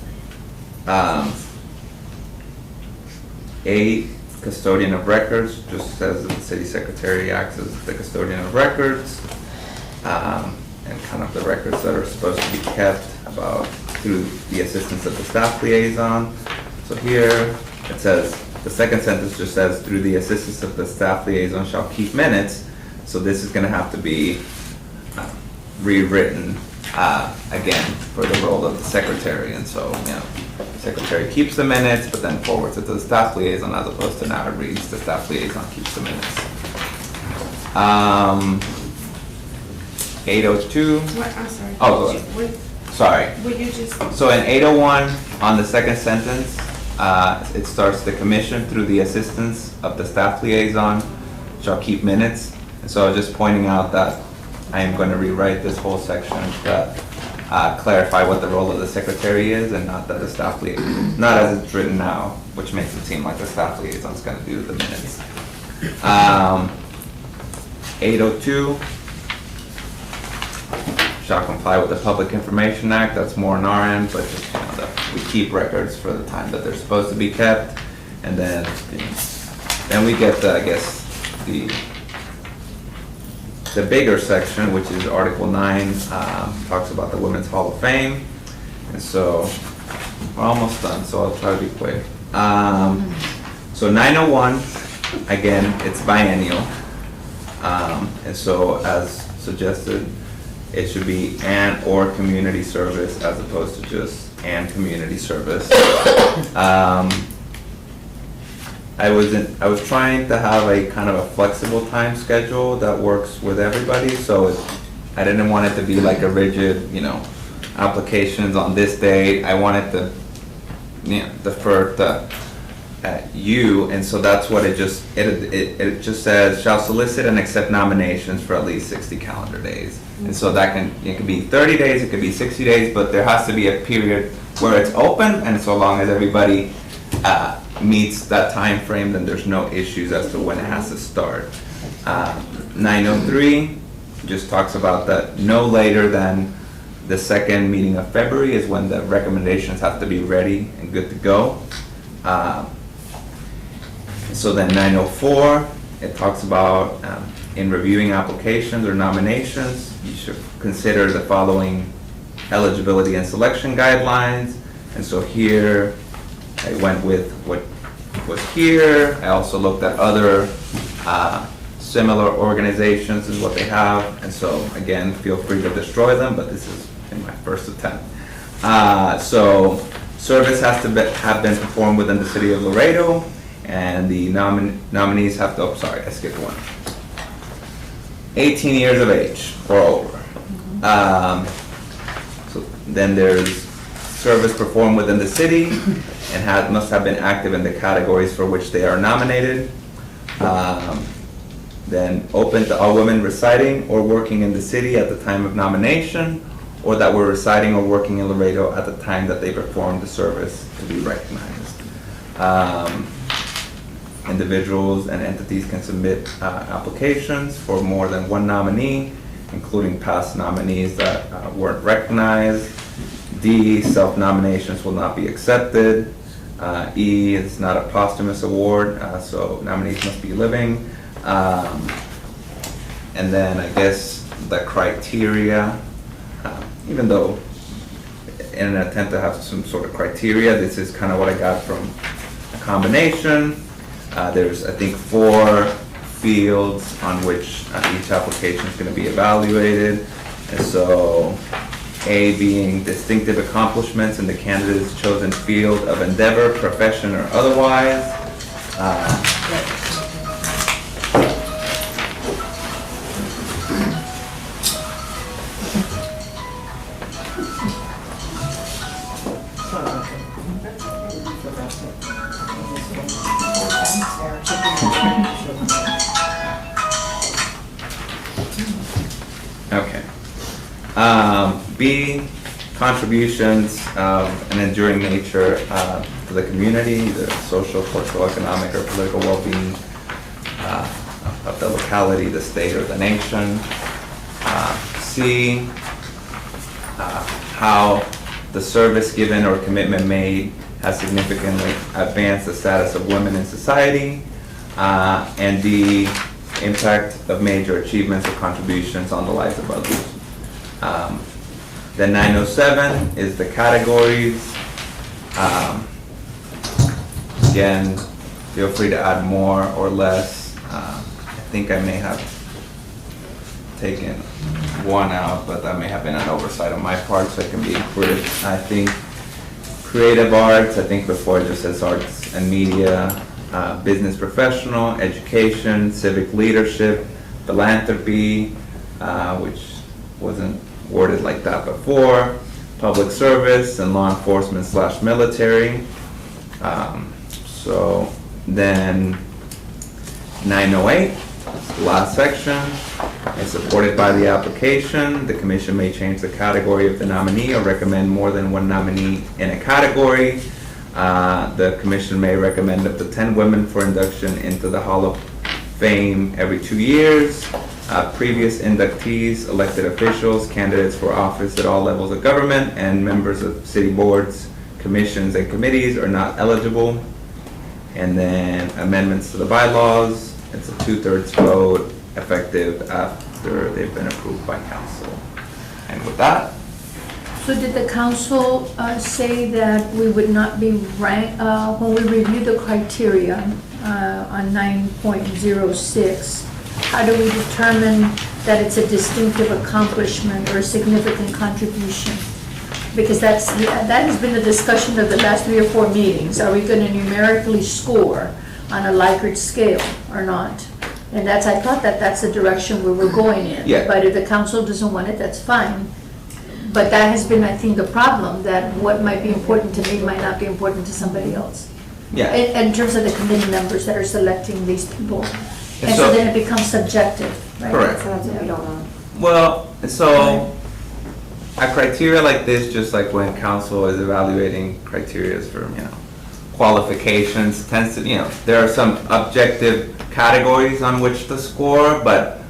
8, custodian of records, just says that the city secretary acts as the custodian of records, and kind of the records that are supposed to be kept about through the assistance of the staff liaison. So here it says, the second sentence just says, through the assistance of the staff liaison shall keep minutes. So this is going to have to be rewritten again for the role of the secretary. And so, secretary keeps the minutes, but then forwards it to the staff liaison, as opposed to now it reads the staff liaison keeps the minutes. 802. What, I'm sorry. Oh, go ahead. Sorry. Would you just, So in 801, on the second sentence, it starts, the commission through the assistance of the staff liaison shall keep minutes. And so I was just pointing out that I am going to rewrite this whole section to clarify what the role of the secretary is, and not that the staff liaison, not as it's written now, which makes it seem like the staff liaison is going to do the minutes. 802 shall comply with the Public Information Act. That's more on our end, but just, that we keep records for the time that they're supposed to be kept. And then, then we get the, I guess, the bigger section, which is Article 9, talks about the Women's Hall of Fame. And so we're almost done, so I'll try to be quick. So 901, again, it's biennial. And so as suggested, it should be and or community service, as opposed to just and community service. I was trying to have a kind of a flexible time schedule that works with everybody, so I didn't want it to be like a rigid, applications on this date. I wanted to, defer to you, and so that's what it just says, shall solicit and accept nominations for at least 60 calendar days. And so that it could be 30 days, it could be 60 days, but there has to be a period where it's open, and so long as everybody meets that time frame, then there's no issues as to when it has to start. 903 just talks about that no later than the second meeting of February is when the recommendations have to be ready and good to go. So then 904, it talks about in reviewing applications or nominations, you should consider the following eligibility and selection guidelines. And so here, I went with what was here. I also looked at other similar organizations and what they have. And so again, feel free to destroy them, but this is in my first attempt. So service has to have been performed within the city of Laredo, and the nominees have to, I skipped one. 18 years of age or over. So then there's service performed within the city and must have been active in the categories for which they are nominated. Then open to all women residing or working in the city at the time of nomination, or that were residing or working in Laredo at the time that they performed the service to be recognized. Individuals and entities can submit applications for more than one nominee, including past nominees that weren't recognized. D, self-nominations will not be accepted. E, it's not a posthumous award, so nominees must be living. And then I guess the criteria, even though in an attempt to have some sort of criteria, this is kind of what I got from a combination. There's, I think, 4 fields on which each application is going to be evaluated. And so A being distinctive accomplishments in the candidate's chosen field of endeavor, profession, or otherwise. Okay. B, contributions of an enduring nature to the community, the social, cultural, economic, or political well-being of the locality, the state, or the nation. C, how the service given or commitment made has significantly advanced the status of women in society. And D, impact of major achievements or contributions on the lives of others. Then 907 is the categories. Again, feel free to add more or less. I think I may have taken one out, but that may have been an oversight on my part, so it can be included. I think creative arts, I think before it just says arts and media, business professional, education, civic leadership, philanthropy, which wasn't worded like that before, public service, and law enforcement / military. So then 908, last section, is supported by the application. The commission may change the category of the nominee or recommend more than one nominee in a category. The commission may recommend up to 10 women for induction into the Hall of Fame every 2 years. Previous inductees, elected officials, candidates for office at all levels of government, and members of city boards, commissions, and committees are not eligible. And then amendments to the bylaws, it's a 2/3 vote effective after they've been approved by council. And with that, So did the council say that we would not be when we review the criteria on 9.06, how do we determine that it's a distinctive accomplishment or a significant contribution? Because that has been the discussion of the last 3 or 4 meetings. Are we going to numerically score on a Likert scale or not? And I thought that's the direction we were going in. Yeah. But if the council doesn't want it, that's fine. But that has been, I think, the problem, that what might be important to me might not be important to somebody else. yeah. In terms of the committee members that are selecting these people. And so- so then it becomes subjective, right? Correct. So that's what we don't want. Well, so a criteria like this, just like when council is evaluating criterias for, qualifications, tends to, there are some objective categories on which to score, but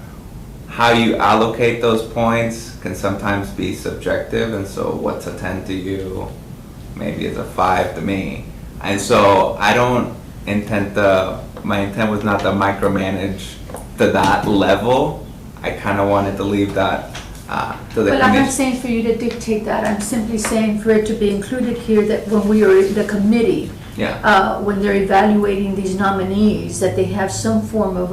how you allocate those points can sometimes be subjective, and so what's a 10 to you maybe is a 5 to me. And so I don't intend my intent was not to micromanage to that level. I kind of wanted to leave that to the But I'm not commission. saying for you to dictate that, I'm simply saying for it to be included here that when we are in the committee, Yeah, when they're evaluating these nominees, that they have some form of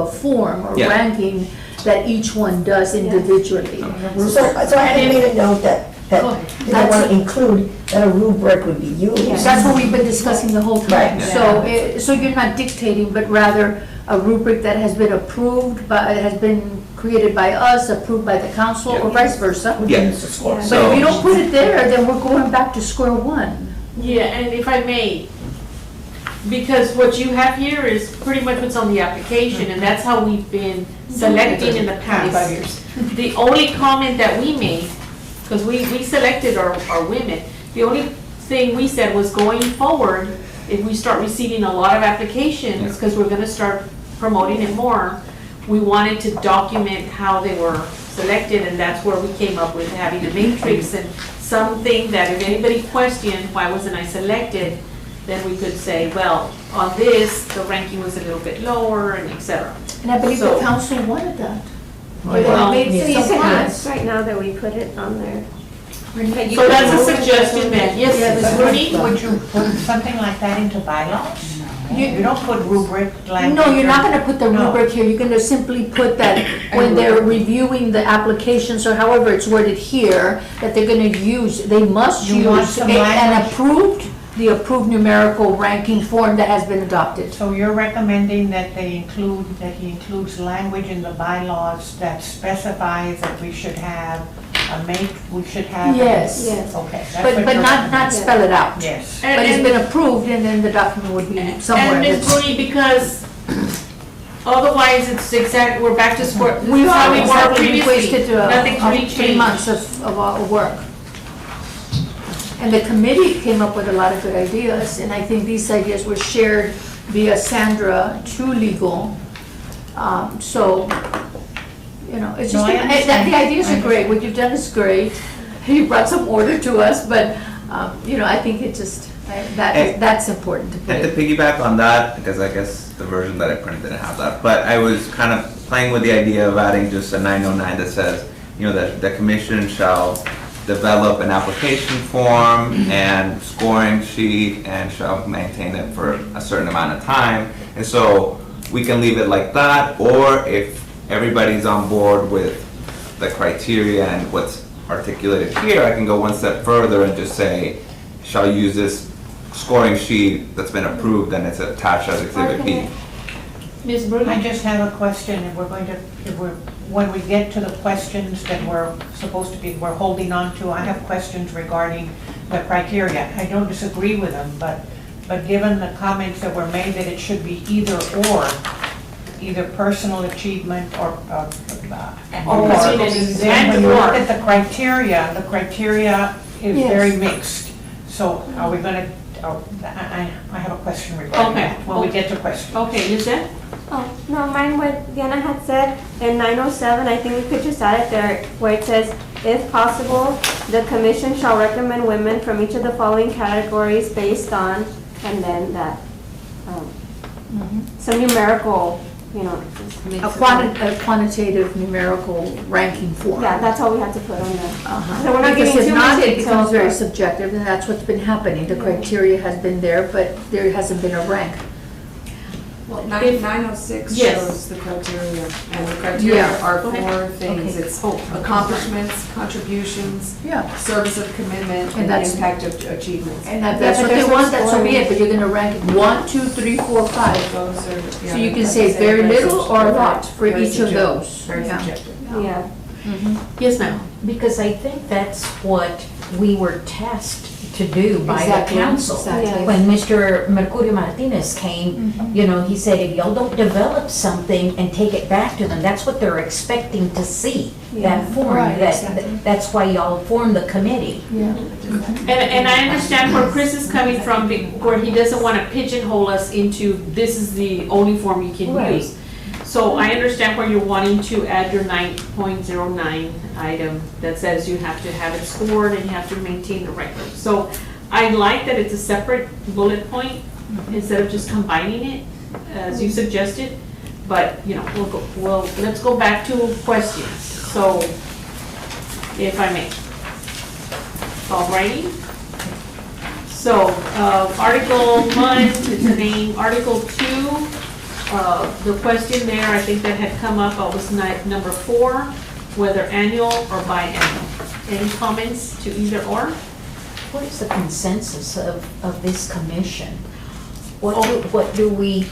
a form or Yeah. ranking that each one does individually. So I had made a note that they want to include that a rubric would be used. That's what we've been discussing the whole time. Right. So you're not dictating, but rather a rubric that has been approved by, has been created by us, approved by the council, or vice versa. yeah. But So- if you don't put it there, then we're going back to square one. Yeah, and if I may, because what you have here is pretty much what's on the application, and that's how we've been selecting in the past. The only comment that we made, because we selected our women, the only thing we said was going forward, if we start receiving a lot of applications, because we're gonna start promoting it more, we wanted to document how they were selected, and that's where we came up with having a matrix and something that if anybody questioned, why wasn't I selected, then we could say, well, on this, the ranking was a little bit lower, and et cetera. And I believe the So- council wanted that. Or Well, they made So you some can comments. ask right now that we put it on there. So that's a suggestion then, yes, Ms. Rooney? Would you put something like that into bylaws? You don't put rubric language. No, you're not or- gonna put the No. rubric here, you're gonna simply put that when they're reviewing the applications, or however it's worded here, that they're gonna use, they must You want use some an language? the approved numerical ranking form that has been adopted. So you're recommending that he includes language in the bylaws that specifies that we should have we should have. Yes. Yes. Okay. that's But, what but you're not recommending. spell it out. Yes. But it's been approved, and then the document would be somewhere. And Ms. that's- Rooney, because otherwise it's exact, we're back to square, this We is how we were exactly, we previously. wasted Nothing's really 3 changed. months of our work. And the committee came up with a lot of good ideas, and I think these ideas were shared via Sandra to legal. So you know, it's No, just, I understand. the ideas I are great, understand. what you've done is great. You brought some order to us, but, you know, I think it just, that's important to put And to it. piggyback on that, because I guess the version that I printed didn't have that, but I was kind of playing with the idea of adding just a 909 that says, you know, that the commission shall develop an application form and scoring sheet and shall maintain it for a certain amount of time. And so we can leave it like that, or if everybody's on board with the criteria and what's articulated here, I can go one step further and just say, shall use this scoring sheet that's been approved and it's attached as Exhibit B. Ms. Bruno? I just have a question, and we're going to, when we get to the questions that we're supposed to be, we're holding on to, I have questions regarding the criteria. I don't disagree with them, but given the comments that were made that it should be either or, either personal achievement or, then when you look at the criteria is Yes. very mixed. So are we gonna, I have a question regarding Okay. that, when we get to questions. Okay, Lizette? Oh, no, mine what Diana had said in 907, I think we could just add it there where it says, if possible, the commission shall recommend women from each of the following categories based on, and then that, some numerical, you know. A quantitative numerical ranking form. Yeah, that's all we have to put on there. Uh-huh. So we're not Because getting if too not, much it becomes details, very but- subjective, and that's what's been happening. The criteria has been there, but there hasn't been a rank. Well, If- 906 Yes. shows the criteria, and the criteria Yeah. are Go ahead. four things. Okay. It's Oh, accomplishments, contributions, Yeah. service of commitment, And and that's- impact of achievements. And that's Yeah, what but they there's no want, that's what we scoring. have, but you're gonna rank it 1, 2, 3, 4, 5. Those are, yeah. So you can like I say said, very very little or a subjective. lot for Very each of subjective. those. Very Yeah. subjective. Yeah. Yes, ma'am. Because I think that's what we were tasked to do by the Exactly, council. exactly. When Mr. Mercurio Martinez came, you know, he said, if y'all don't develop something and take it back to them, that's what they're expecting to see, that form. Right, That- exactly. That's why y'all formed the committee. Yeah. And I understand where Chris is coming from, where he doesn't want to pigeonhole us into, this is the only form you can Right. use. So I understand where you're wanting to add your 9.09 item that says you have to have it scored and you have to maintain the record. So I like that it's a separate bullet point instead of just combining it, as you suggested. But, you know, let's go back to questions. So, if I may. Alrighty. So, Article 1, it's the name, Article 2, the question there, I think that had come up, was number 4, whether annual or biannual. Any comments to either or? What is the consensus of this commission? What do we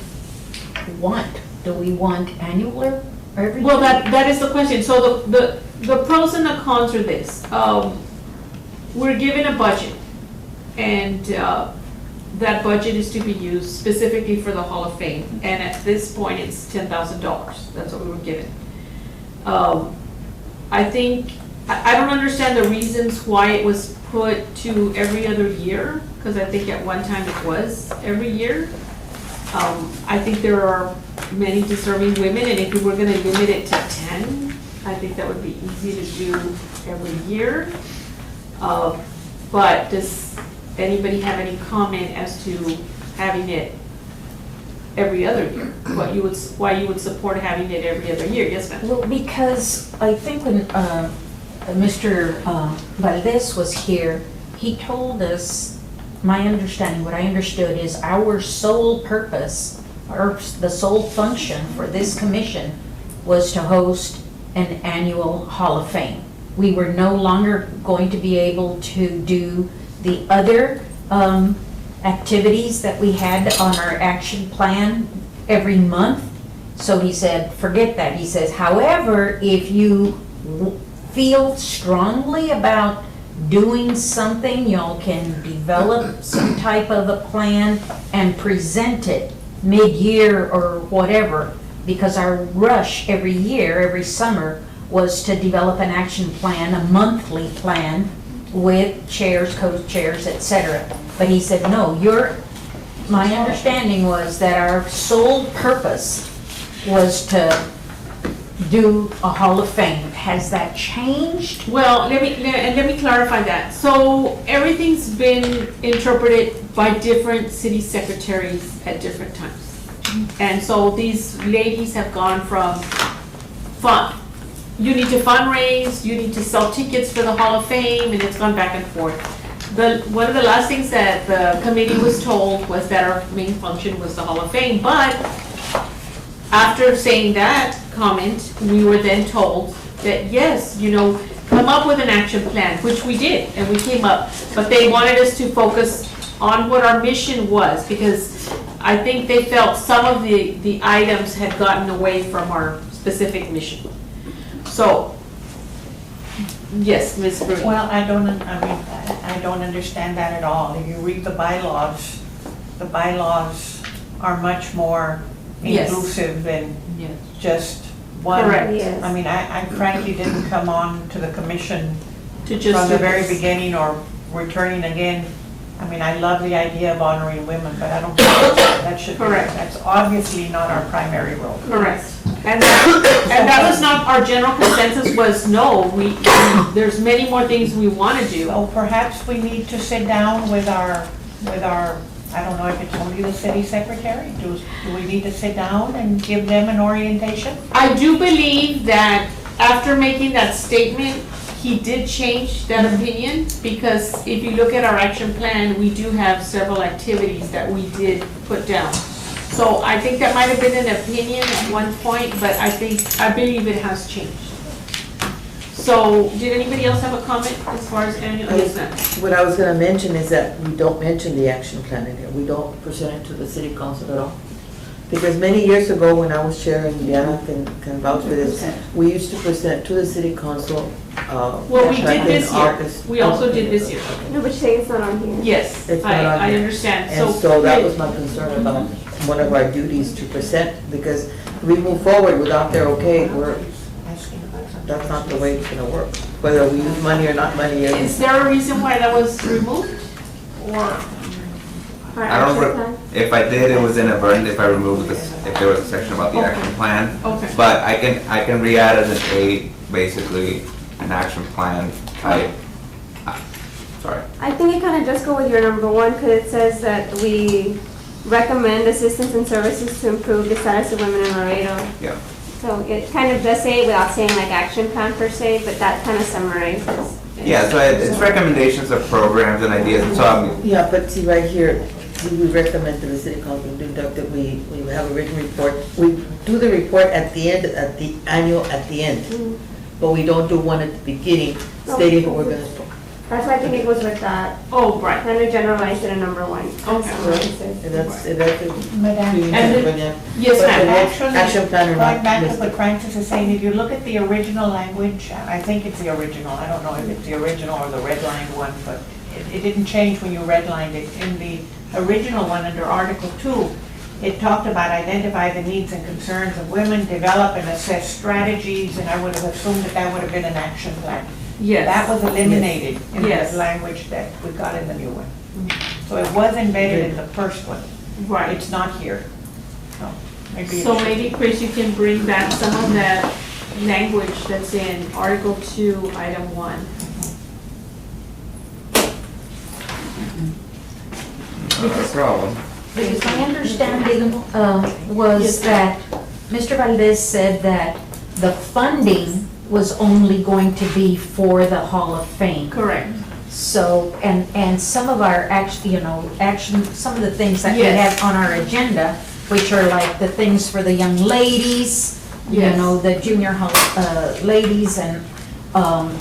want? Do we want annual or every? Well, that is the question. So the pros and the cons are this. We're given a budget, and that budget is to be used specifically for the Hall of Fame. And at this point, it's $10,000. That's what we were given. I think, I don't understand the reasons why it was put to every other year, because I think at one time it was every year. I think there are many deserving women, and if we were gonna limit it to 10, I think that would be easy to do every year. But does anybody have any comment as to having it every other year? Why you would support having it every other year? Yes, ma'am? Well, because I think when Mr. Valdez was here, he told us, my understanding, what I understood is our sole purpose, or the sole function for this commission was to host an annual Hall of Fame. We were no longer going to be able to do the other activities that we had on our action plan every month. So he said, forget that. He says, however, if you feel strongly about doing something, y'all can develop some type of a plan and present it mid-year or whatever, because our rush every year, every summer, was to develop an action plan, a monthly plan with chairs, co-chairs, etc. But he said, no, my understanding was that our sole purpose was to do a Hall of Fame. Has that changed? Well, let me clarify that. So everything's been interpreted by different city secretaries at different times. And so these ladies have gone from you need to fundraise, you need to sell tickets for the Hall of Fame, and it's gone back and forth. One of the last things that the committee was told was that our main function was the Hall of Fame, but after saying that comment, we were then told that yes, come up with an action plan, which we did, and we came up, but they wanted us to focus on what our mission was, because I think they felt some of the items had gotten away from our specific mission. So, yes, Ms. Bruni. Well, I don't understand that at all. If you read the bylaws are much more Yes. inclusive than Yes. just one. Correct. Yes. I mean, I frankly didn't come on to the commission To just from do the very this. beginning or returning again. I mean, I love the idea of honoring women, but I don't think that should be, Correct. that's obviously not our primary role. Correct. And that was not, our general consensus was no, there's many more things we want to do. So perhaps we need to sit down with our, I don't know if it's only the city secretary, do we need to sit down and give them an orientation? I do believe that after making that statement, he did change that opinion, because if you look at our action plan, we do have several activities that we did put down. So I think that might have been an opinion at one point, but I believe it has changed. So, did anybody else have a comment as far as annual business? What I was gonna mention is that we don't mention the action plan in here. We don't present it to the city council at all. Because many years ago, when I was chair, and Diana can vouch for this, we used to present to the city council, Well, we back did in this year. August. We also did this year. No, but you're saying it's not on here. Yes, It's not on I here. understand. And so that was my concern about one of our duties to present, because we move forward without their okay, that's not the way it's gonna work. Whether we use money or not money, Is there a reason why that was removed? Or, Our I don't, action plan. if I did, it was inadvertent if I removed this, if there was a section about the action plan. okay. But I can re-add as an A, basically, an action plan type. Sorry. I think it kind of just go with your number one, because it says that we recommend assistance and services to improve the status of women in Laredo. Yeah. So it kind of does say it without saying like action plan per se, but that kind of summarizes. Yeah, so it's recommendations of programs and ideas, and so Yeah, but see right here, we recommend to the city council that we have a written report. We do the report at the end, at the end. But we don't do one at the beginning stating what we're gonna do. That's why I think it goes with that. Oh, right. Kind of generalized it in number one. Okay. And that's a- Madam, Yes, But the ma'am. next action plan or going not back to listed. what Francis is saying, if you look at the original language, I think it's the original, I don't know if it's the original or the redlined one, but it didn't change when you redlined it. In the original one, under Article 2, it talked about identify the needs and concerns of women, develop and assess strategies, and I would have assumed that would have been an action plan. Yes. That was eliminated in Yes. the language that we got in the new one. So it was embedded in the first one. Right. It's not here. So maybe it So should- maybe, Chris, you can bring back some of that language that's in Article 2, Item 1. not a problem. Because my understanding was that Mr. Valdez said that the funding was only going to be for the Hall of Fame. Correct. So, and some of our action, some of the things that we Yes. have on our agenda, which are like the things for the young ladies, Yes. the junior ladies and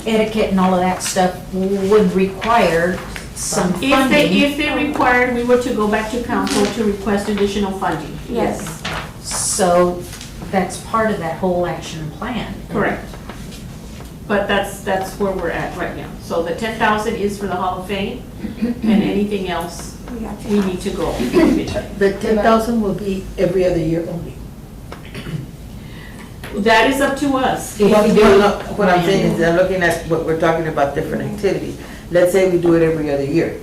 etiquette and all of that stuff would require some funding. If they required, we were to go back to council to request additional funding. Yes. So that's part of that whole action plan. Correct. But that's where we're at right now. So the 10,000 is for the Hall of Fame, and anything else, we need to go. The 10,000 will be every other year only. That is up to us. Well, no, what I'm saying is, I'm looking at what we're talking about, different activities. Let's say we do it every other year.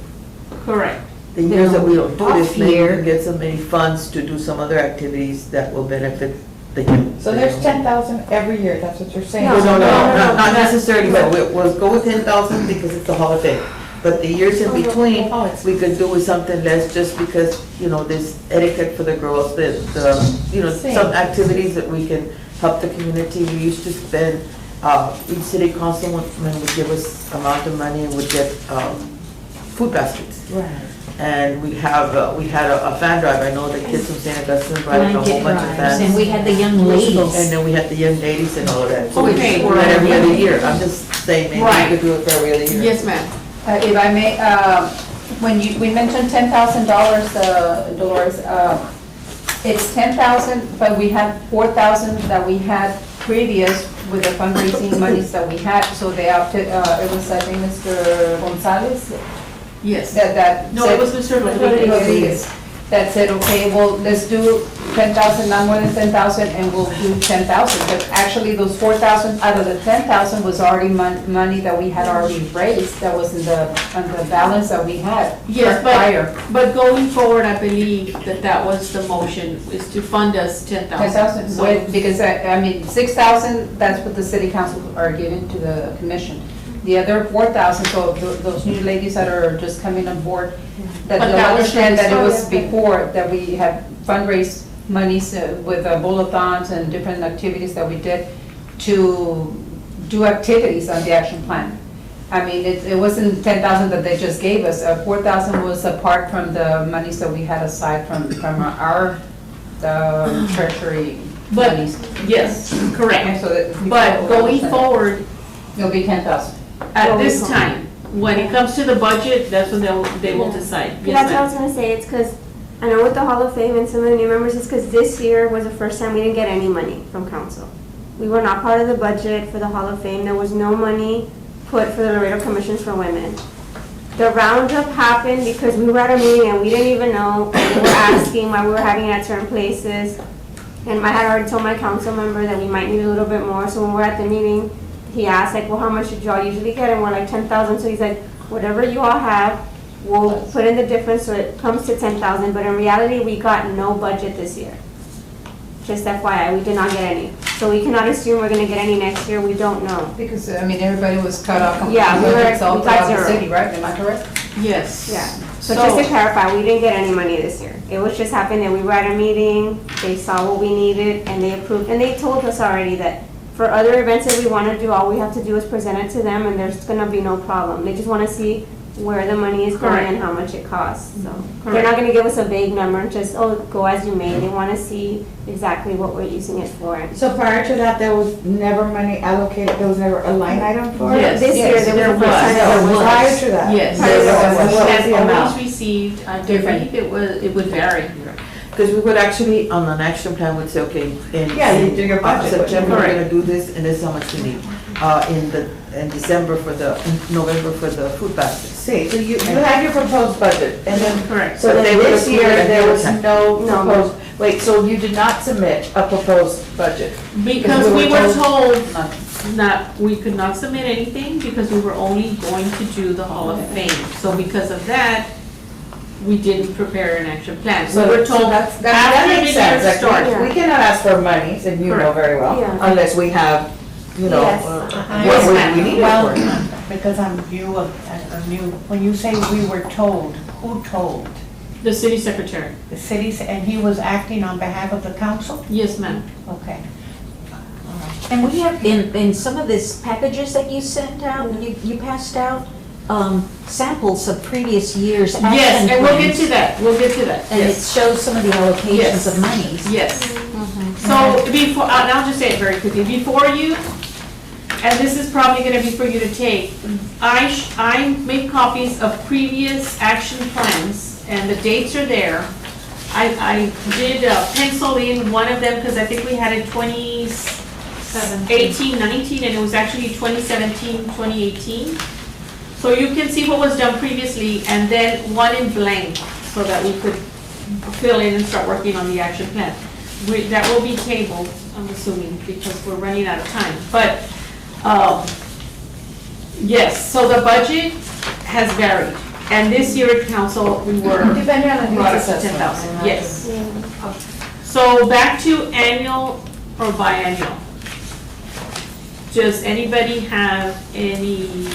Correct. The years that we don't do this, Off maybe we year. can get some many funds to do some other activities that will benefit the young. So there's 10,000 every year, that's what you're saying? No, No, not necessarily, but we'll go with 10,000 because it's the Hall of Fame. But the years in between, we could do with something less just because, there's etiquette for the girls, some activities that we can help the community. We used to spend, each city councilman would give us amount of money and would get food baskets. Right. And we had a fan drive. I know the kids from St. Augustine brought a whole Blanket bunch of drives, fans. and we had the young ladies. And then we had the young ladies and all of that. So we Okay. do that every other year. I'm just saying, maybe Right. we could do it for every other year. Yes, ma'am. If I may, when we mentioned $10,000, Dolores, it's 10,000, but we had 4,000 that we had previous with the fundraising monies that we had, so they opted, it was, I think, Mr. Gonzalez, Yes. that No, said. it was Mr. Rodriguez. Rodriguez, that said, okay, well, let's do 10,000, not more than 10,000, and we'll do 10,000. But actually, those 4,000 out of the 10,000 was already money that we had already raised, that was on the balance that we had Yes, prior. but going forward, I believe that was the motion, is to fund us 10,000. 10,000, because, I mean, 6,000, that's what the city council are giving to the commission. The other 4,000, so those new ladies that are just coming on board, that But they'll that was understand that it was the- before, that we had fundraised monies with bowl-a-thons and different activities that we did to do activities on the action plan. I mean, it wasn't 10,000 that they just gave us, 4,000 was apart from the monies that we had aside from our treasury But, monies. yes, correct. So that. But going forward, It'll be 10,000. at this time, when it comes to the budget, that's when they will decide. Yes, That's what I ma'am. was gonna say, it's because, I know with the Hall of Fame and some of the new members, it's because this year was the first time we didn't get any money from council. We were not part of the budget for the Hall of Fame, there was no money put for the Laredo Commissions for Women. The roundup happened because we were at a meeting and we didn't even know, we were asking why we were having it at certain places. And I had already told my council member that we might need a little bit more, so when we're at the meeting, he asked like, well, how much did y'all usually get? And we're like 10,000, so he's like, whatever you all have, we'll put in the difference so it comes to 10,000, but in reality, we got no budget this year. Just FYI, we did not get any. So we cannot assume we're gonna get any next year, we don't know. Because, I mean, everybody was cut off completely. Yeah, we It's all got throughout the zero. city, right? Am I correct? Yes. Yeah, so just to clarify, we didn't get any money this year. It was just happened that we were at a meeting, they saw what we needed, and they approved, and they told us already that for other events that we wanna do, all we have to do is present it to them, and there's gonna be no problem. They just wanna see where the money is going Correct. and how much it costs, so. They're Correct. not gonna give us a vague number, just, oh, go as you may. They wanna see exactly what we're using it for. So prior to that, there was never money allocated, there was never a line item for it? Yes. This year, there was the first time There that was. Prior to that? Yes. Prior to that. What was Has the amount? always received, I Different. believe it would vary. Because we would actually, on an action plan, would say, okay, in Yeah, you do your budget. September, we're Correct. gonna do this, and this is how much we need. In December in November for the food baskets. See, so you had your proposed budget, and then, Correct. so But they then would this approve year, it at there the was time. no No. proposed, wait, so you did not submit a proposed budget? Because we were told None. we could not submit anything because we were only going to do the Hall of Fame. So because of that, we didn't prepare an action plan. We So were told that after the makes sense. year Like, started. Yeah. we cannot ask for money, and you know very well, Yeah. unless we have, Yes. what we need it Well, for. Because I'm new, when you say we were told, who told? The city secretary. The cities, and he was acting on behalf of the council? Yes, ma'am. Okay. And we have, in some of these packages that you sent out, you passed out, samples of previous years' action Yes, and we'll get plans. to that. We'll get to that. And it Yes. shows some of the allocations Yes. of monies. Yes. So before, and I'll just say it very quickly, before you, and this is probably gonna be for you to take, I made copies of previous action plans, and the dates are there. I did pencil in one of them, because I think we had it 2018, 19, and it was actually 2017, 2018. So you can see what was done previously, and then one in blank, so that we could fill in and start working on the action plan. That will be tabled, I'm assuming, because we're running out of time. But, yes, so the budget has varied. And this year at council, we were Depending on the brought needs up to assessment. 10,000, yes. Yeah. So back to annual or biannual? Does anybody have any,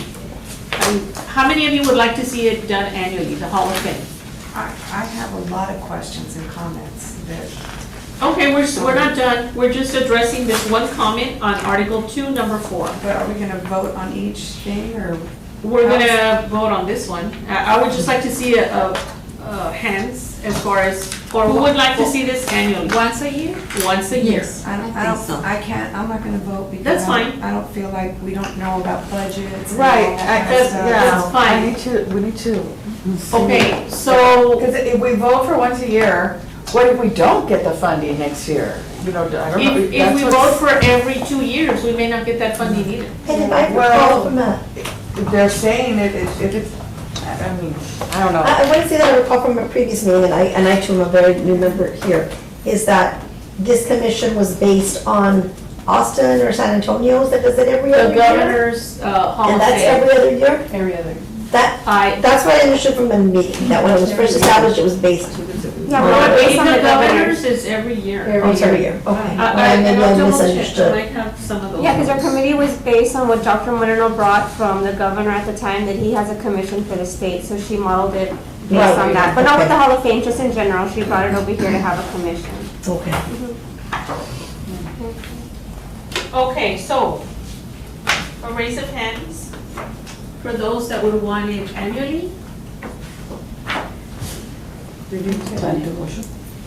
how many of you would like to see it done annually, the Hall of Fame? I have a lot of questions and comments that, Okay, we're not done. We're just addressing this one comment on Article 2, number 4. but are we gonna vote on each thing, or? We're gonna vote on this one. I would just like to see hands as far as, or who would like to see this annually? Once a year? Once a year. I can't, I'm not gonna vote because. That's fine. I don't feel like we don't know about budgets and all Right, that kind of stuff. That's fine. we need to. Okay, so, Because if we vote for once a year, what if we don't get the funding next year? You know, I don't know. if we vote for every 2 years, we may not get that funding either. And if I recall Well- from a, They're saying if it's, I mean, I don't know. I want to say that I recall from a previous meeting, and I too am a very new member here, is that this commission was based on Austin or San Antonio, that does it every other The year? governor's Hall And of that's Fame. every other year? Every other. That's what I understood from the meeting, that when it was first established, it was based. Yeah, No, we're based based on on the the governors. governor's is every year. Oh, it's every year, okay. Well, And maybe I'll I double check, I misunderstood. might have some of those. Yeah, because our committee was based on what Dr. Moreno brought from the governor at the time, that he has a commission for the state, so she modeled it based Right, on that. But not with okay. the Hall of Fame, just in general, she brought it over here to have a commission. Okay. Okay, so, a raise of hands for those that would want it annually?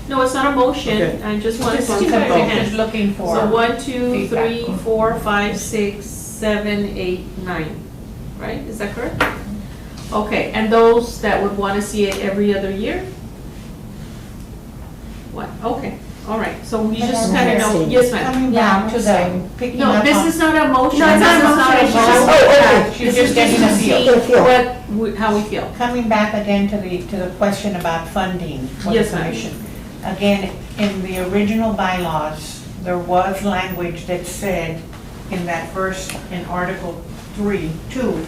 No, it's not a motion, Okay. I just want to Just see your just hands. looking for. So 1, 2, feedback. 3, 4, 5, 6, 7, 8, 9, right? Is that correct? Okay, and those that would want to see it every other year? What, okay, all right, so we just kind of know, yes ma'am. Coming back to the, picking No, up this on- is not a motion. No, it's not a This is motion, a it's just- motion. Oh, okay. She's This is just getting to a see feel. how we feel. Coming back again to the question about funding for the Yes, ma'am. commission. Again, in the original bylaws, there was language that said in that verse in Article 2,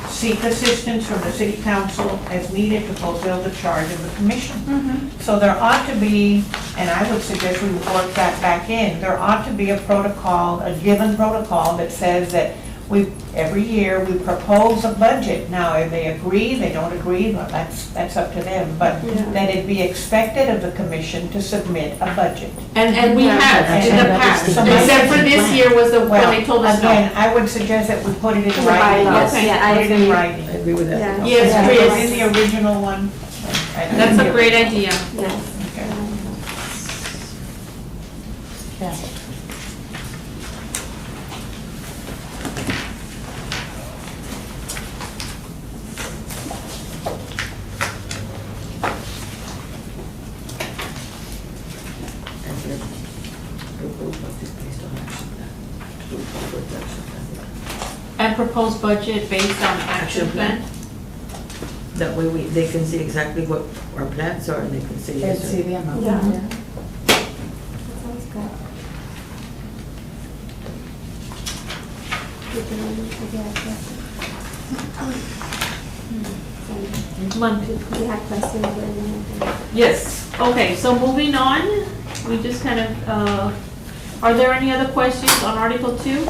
seek assistance from the city council as needed to fulfill the charge of the commission. So there ought to be, and I would suggest we work that back in, there ought to be a protocol, a given protocol that says that every year we propose a budget. Now, if they agree, they don't agree, well, that's up to them. But that it be expected of the commission to submit a budget. And we have in the past, except for this year was the, when they told us no. Again, I would suggest that we put it in In the writing. bylaws, Okay. yeah, I Put it in agree. writing. I agree with that. Yeah. Yes, Yeah, Chris. in the original one. That's a great idea. Yes. Okay. And then propose budget based on action plan. Propose action plan. And proposed budget based on action plan. That way they can see exactly what our plans are and they can say yes or no. the amount. Yeah. Sounds good. Monday. We have questions. Yes, okay, so moving on, we just kind of, are there any other questions on Article 2?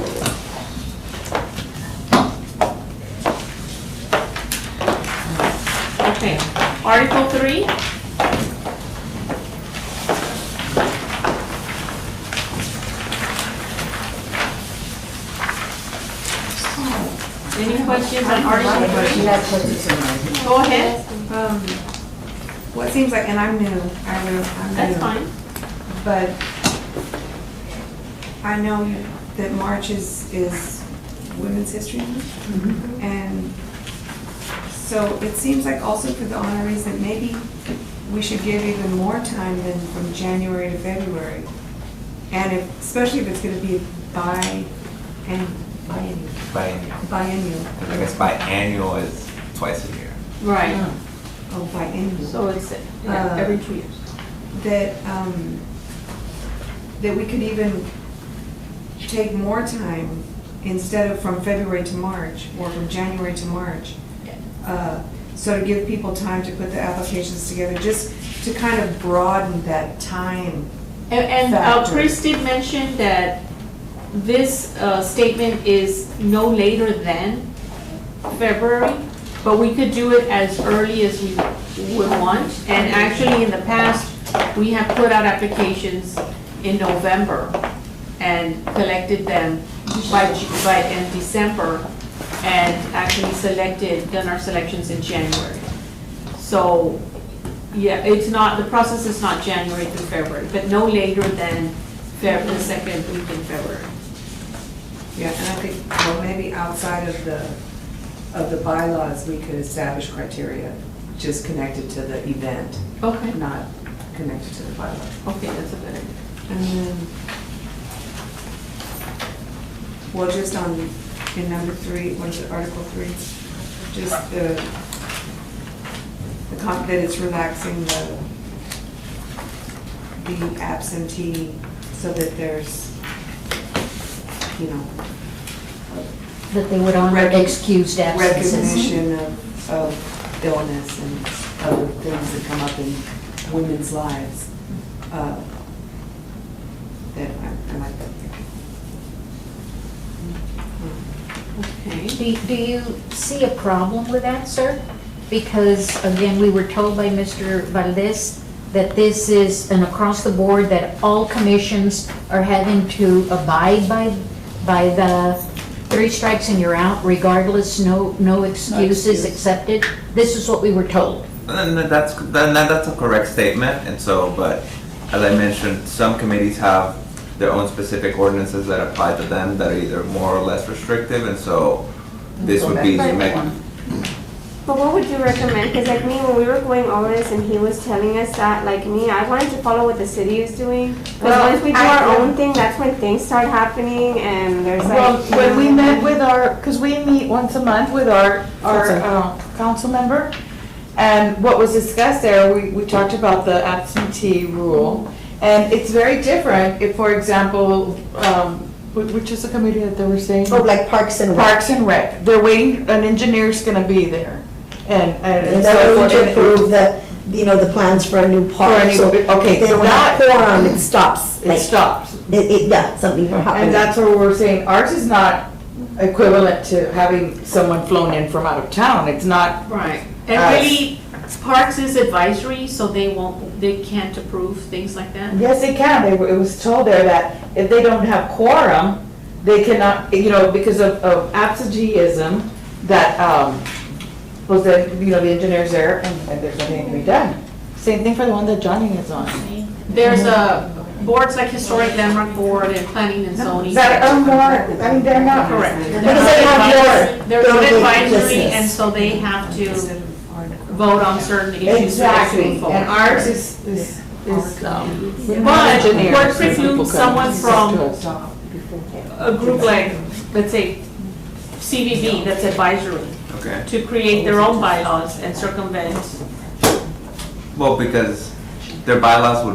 Okay, Article 3? Any questions on Article 3? Go ahead, Well, it seems like, and I'm new, I'm new. that's fine. But I know that March is Women's History Month. And so it seems like also for the honorees that maybe we should give even more time than from January to February. And if, especially if it's gonna be biennial. I guess biannual is twice a year. Right, Oh, biennial. so it's every 2 years. That we could even take more time instead of from February to March or from January to March. So to give people time to put the applications together, just to kind of broaden that time And factor. Chris did mention that this statement is no later than February, but we could do it as early as we would want. And actually, in the past, we have put out applications in November and collected them in December, and actually done our selections in January. So, yeah, it's not, the process is not January through February, but no later than the second week in February. Yeah, and I think, well, maybe outside of the bylaws, we could establish criteria just connected to the event, Okay. not connected to the bylaws. Okay, that's a good idea. And then, well, just in number 3, what is it, Article 3? Just that it's relaxing the absentee so that there's, you know, That they would honor excused absences. recognition of illness and other things that come up in women's lives. That I like that. Okay. Do you see a problem with that, sir? Because, again, we were told by Mr. Valdez that this is an across-the-board, that all commissions are having to abide by the 3 strikes and you're out, regardless, no excuses accepted. This is what we were told. And that's a correct statement, and so, but as I mentioned, some committees have their own specific ordinances that apply to them that are either more or less restrictive, and so this would be the mechanism. But what would you recommend? Because like me, when we were going over this and he was telling us that, like me, I wanted to follow what the city is doing. Because once we do our own thing, that's when things start happening and there's like... Well, when we met with because we meet once a month with our council member, and what was discussed there, we talked about the absentee rule, and it's very different if, for example, which is the committee that they were saying? Oh, like Parks and Rec. Parks and Rec. They're waiting, an engineer's gonna be there. And And so then we forth. need to approve the plans for a new park. So okay, if so there's not that- quorum, it stops. It Like, stops. yeah, something will happen. And that's what we're saying, ours is not equivalent to having someone flown in from out of town. It's not, Right. And really, Parks is advisory, so they can't approve things like that? yes, they can. It was told there that if they don't have quorum, they cannot, because of absenteeism, that, was that, the engineer's there and there's nothing to be done. Same thing for the one that Johnny is on. There's boards like Historic Landmark Board and Planning and Zoning. That are more, they're not. Correct. Because they have They're building advisory, business. and so they have to vote on certain issues. Exactly, forward. and ours is But what precludes someone from a group like, let's say, CVB, that's advisory, Okay. to create their own bylaws and circumvent? Well, because their bylaws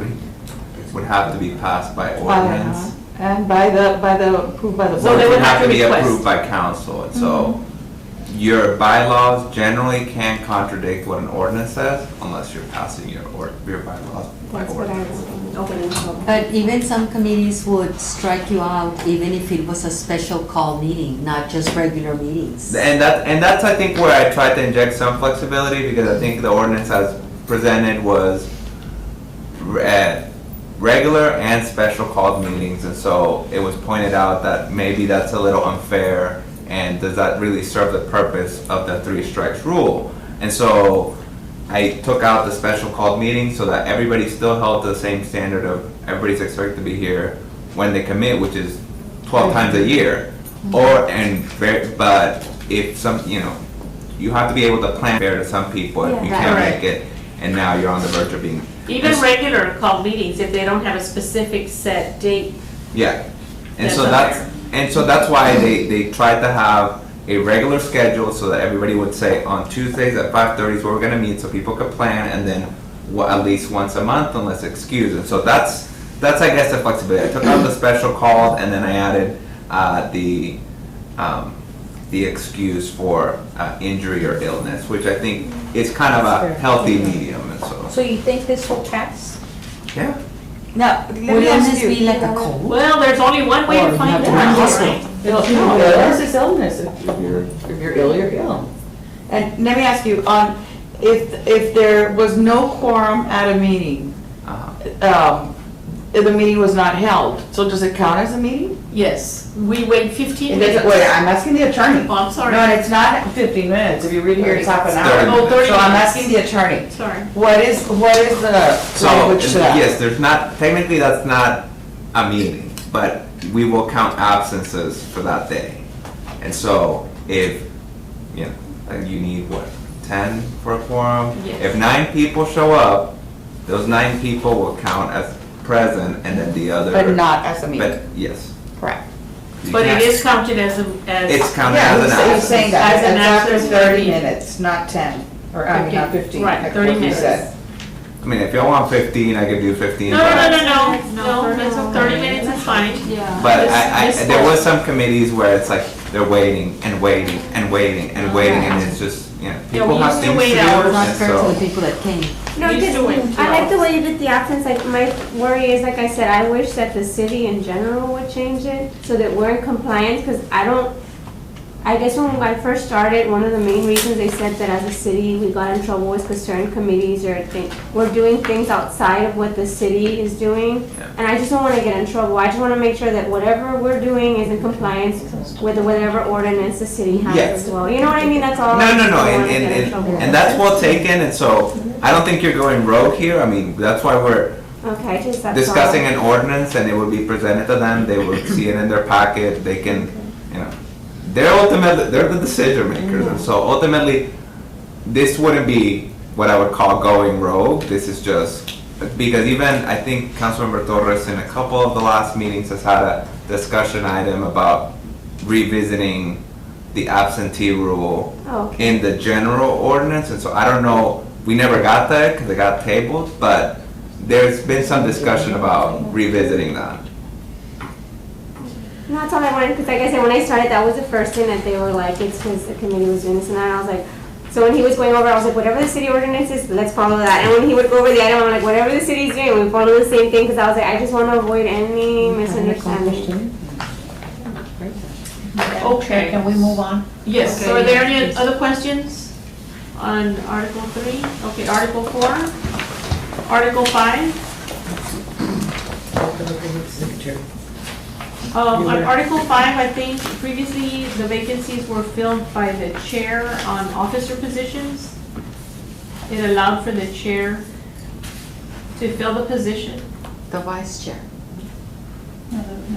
would have to be passed by ordinance. And approved by the So board. they It would have to be request. approved by council, and so your bylaws generally can't contradict what an ordinance says unless you're passing your bylaws by That's what I ordinance. was opening up. But even some committees would strike you out even if it was a special call meeting, not just regular meetings. And that's I think where I tried to inject some flexibility, because I think the ordinance as presented was regular and special called meetings, and so it was pointed out that maybe that's a little unfair, and does that really serve the purpose of the 3 strikes rule? And so I took out the special called meeting so that everybody's still held to the same standard of everybody's expected to be here when they commit, which is 12 times a year. But if you have to be able to plan fair to some people if you can't make it, and now you're on the verge of being. Even regular called meetings, if they don't have a specific set date. Yeah, and That's so that's why they tried to have a regular schedule so that everybody would say on Tuesdays at 5:30 is where we're gonna meet, so people could plan, and then at least once a month unless excused. And so that's I guess the flexibility. I took out the special called, and then I added the excuse for injury or illness, which I think is kind of a healthy medium, and so. So you think this will pass? Yeah. Now, let me Will ask illness be you. like a cold? Well, there's only one way Or to you find have to out, go to hospital. right? No, illness is illness. If you're ill, you're ill. And let me ask you, if there was no quorum at a meeting, if the meeting was not held, so does it count as a meeting? Yes, we wait 15 It minutes. doesn't, wait, I'm asking the attorney. Oh, I'm sorry. No, and it's not 15 minutes, if you read here, it's half an 30 hour. Oh, 30 So I'm minutes. asking the attorney, Sorry. what is the So, language to that? yes, there's not, technically that's not a meeting, but we will count absences for that day. And so if, you know, like you need what, 10 for a quorum? Yes. If 9 people show up, those 9 people will count as present and then the other. But not as a meeting. But, yes. Correct. You But it can't- is counted as It's counted Yeah, as an he's absence. saying that, As an it's after absence. 30 minutes, not 10, or I mean, not 15. Right, like 30 what you minutes. said. I mean, if y'all want 15, I could do 15. No, but- that's 30 minutes is fine. Yeah. But This- there was some committees where it's like, they're waiting and waiting and waiting and waiting, and it's just, you know, Yeah, people we have used to things to wait do, hours. Not and fair to so. the people that came. No, We used to wait because 2 I like the hours. way you did the absence, like, my worry is, like I said, I wish that the city in general would change it, so that we're in compliance, because I guess when I first started, one of the main reasons they said that as a city, we got in trouble was because certain committees were doing things outside of what the city is doing, Yeah. and I just don't wanna get in trouble, I just wanna make sure that whatever we're doing is in compliance with whatever ordinance the city has Yes. as well, you know what I mean, that's all. No, I no, just no, don't wanna get in trouble. and that's well taken, and so, I don't think you're going rogue here, I mean, that's why we're Okay, just that's all. discussing an ordinance, and it will be presented to them, they will see it in their packet, they can, you know, they're the decision makers, and so ultimately, this wouldn't be what I would call going rogue, this is just, because even, I think Councilmember Torres in a couple of the last meetings has had a discussion item about revisiting the absentee rule Okay. in the general ordinance, and so I don't know, we never got that, because it got tabled, but there's been some discussion about revisiting that. No, that's all I wanted, because like I said, when I started, that was the first thing that they were like, it's because the committee was doing this, and I was like, so when he was going over, I was like, whatever the city ordinance is, let's follow that, and when he would go over the item, I'm like, whatever the city's doing, we follow the same thing, because I was like, I just want to avoid any misunderstanding. Okay. Can we move on? Yes, so are there any other questions on Article 3? Okay, Article 4, Article 5. On Article 5, I think previously the vacancies were filled by the chair on officer positions. It allowed for the chair to fill the position. The vice chair.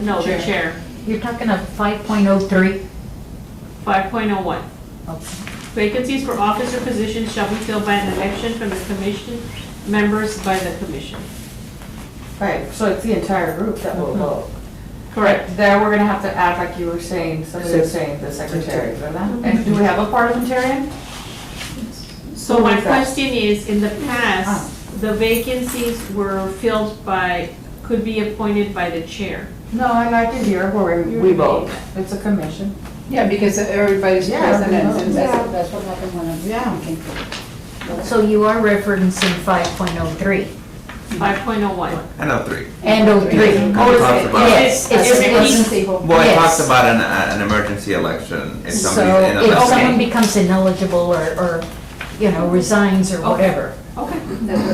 No, the chair, You're talking of 5.03? 5.01. Okay. Vacancies for officer positions shall be filled by an election from the commission, members by the commission. Right, so it's the entire group that will vote. Correct. There, we're gonna have to add, like you were saying, somebody was saying, the secretary, ¿verdad? And do we have a parliamentarian? So Who my is that? question is, in the past, the vacancies were filled by, could be appointed by the chair. No, I like it here where we vote. It's a commission. Yeah, because everybody's Yeah, president, and yeah. that's what happened when I. Yeah. So you are referencing 5.03 5.01. I know 3. and 03. Oh, is Talks it, about- yes, It's- is it it's- he- Well, it Yes. talks about an emergency election, if So somebody's in if someone election. becomes ineligible or, you know, resigns or whatever, Okay,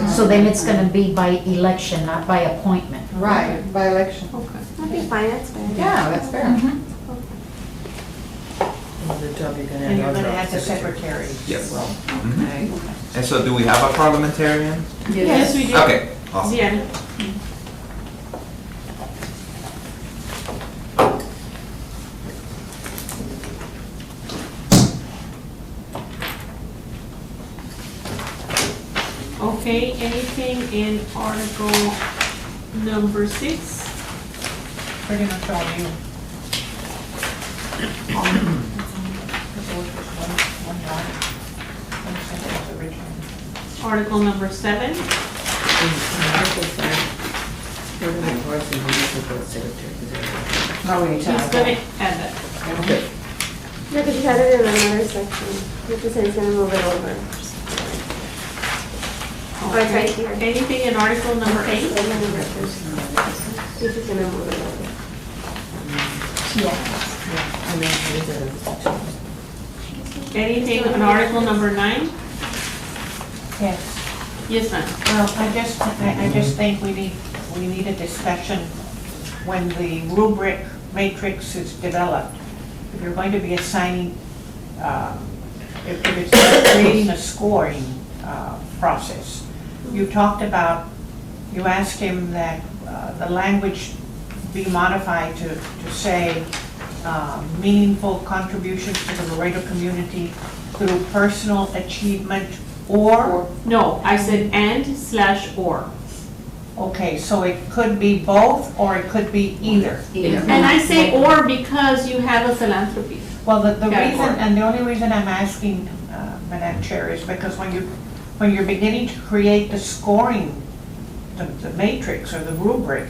so then it's gonna be by election, not by appointment. Right, by election. okay. That'd be fine, that's fair. Yeah, that's fair. And you're gonna add the secretary. Yes. Well, Mhm. okay. And so do we have a parliamentarian? Yes, we do. Okay, awesome. Yeah. Okay, anything in Article number 6? Pretty much all you. One dot. One sentence original. Article number 7? No, we need to He's add gonna that. add that. No, because you had it in another section, you just said he's gonna move it over. Oh, it's right here. Anything in article number 8? This is gonna move it over. Anything in article number 9? Yes. Yes, ma'am. Well, I just think we need a discussion when the rubric matrix is developed. If you're going to be assigning, if it's creating a scoring process, you talked about, you asked him that the language be modified to say meaningful contributions to the Laredo community through personal achievement or? No, I said and/or. Okay, so it could be both or it could be either. And I say or because you have a philanthropy. Well, the reason, Category. and the only reason I'm asking, Madam Chair, is because when you're beginning to create the scoring, the matrix or the rubric,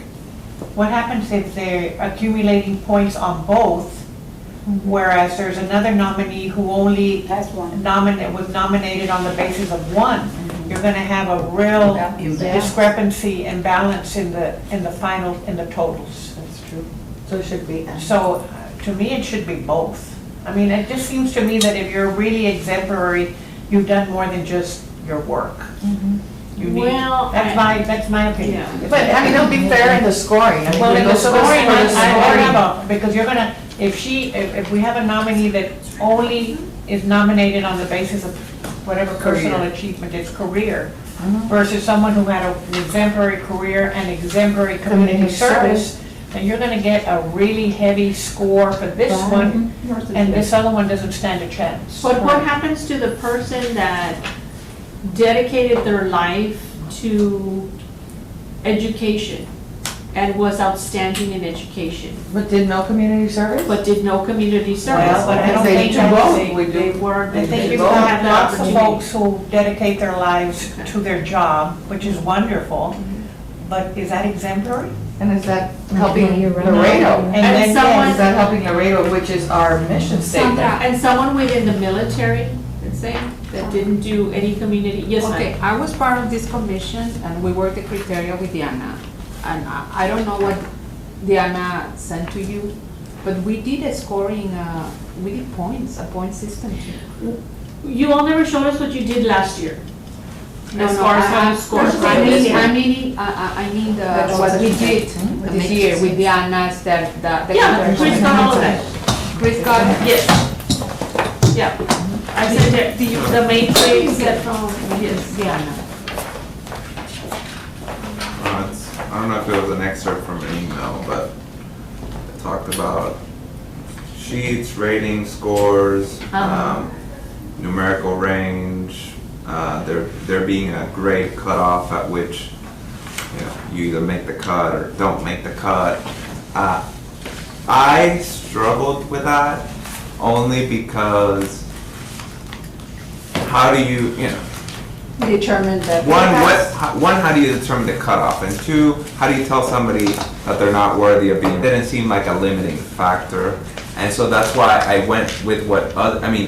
what happens if they're accumulating points on both, whereas there's another nominee who only was nominated on the basis of one? You're gonna have a real discrepancy and balance in the final, in the totals. That's true. So it should be. So, to me, it should be both. I mean, it just seems to me that if you're really exemplary, you've done more than just your work. You need, Well, that's my opinion. Yeah. But, I mean, it'll be fair in the scoring. I mean, Well, in the those of us scoring, for the I scoring- have a, because you're gonna, if we have a nominee that only is nominated on the basis of whatever personal achievement, it's career, versus someone who had an exemplary career and exemplary community service, then you're gonna get a really heavy score for this one, and this other one doesn't stand a chance. But what happens to the person that dedicated their life to education and was outstanding in education, But did no community service? but did no community service? Well, but I don't They think do that both. They were, I think they you both can have have the lots of opportunity. folks who dedicate their lives to their job, which is wonderful, but is that exemplary? And is that helping Laredo? And then, someone- Is that helping Laredo, which is our mission statement? And someone within the military, let's say, that didn't do any community, yes, Okay, ma'am. I was part of this commission and we worked the criteria with Diana. And I don't know what Diana sent to you, but we did a scoring, we did points, a point system too. You all never showed us what you did last year. No, As no, far as how you scored. I mean what we did this year with Diana's, the. Yeah, Chris got all of that. Chris got it? Yes. Yeah. I said that the matrix that from, yes. Diana. I don't know if it was an excerpt from an email, but it talked about sheets, ratings, scores, numerical range, there being a grade cutoff at which, you either make the cut or don't make the cut. I struggled with that only because how do you Determined that. one, how do you determine the cutoff? And two, how do you tell somebody that they're not worthy of being? It didn't seem like a limiting factor. And so that's why I went with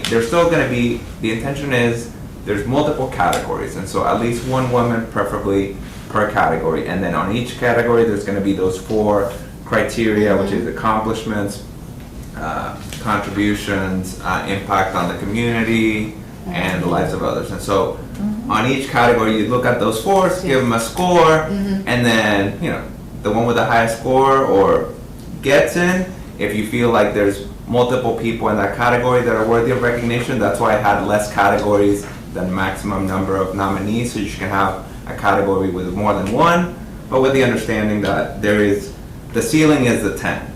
there's still gonna be, the intention is, there's multiple categories. And so at least one woman, preferably per category. And then on each category, there's gonna be those 4 criteria, which is accomplishments, contributions, impact on the community, and the lives of others. And so on each category, you look at those 4, give them a score, and then, the one with the highest score or gets in. If you feel like there's multiple people in that category that are worthy of recognition, that's why I had less categories than maximum number of nominees, so you can have a category with more than one, but with the understanding that the ceiling is the 10.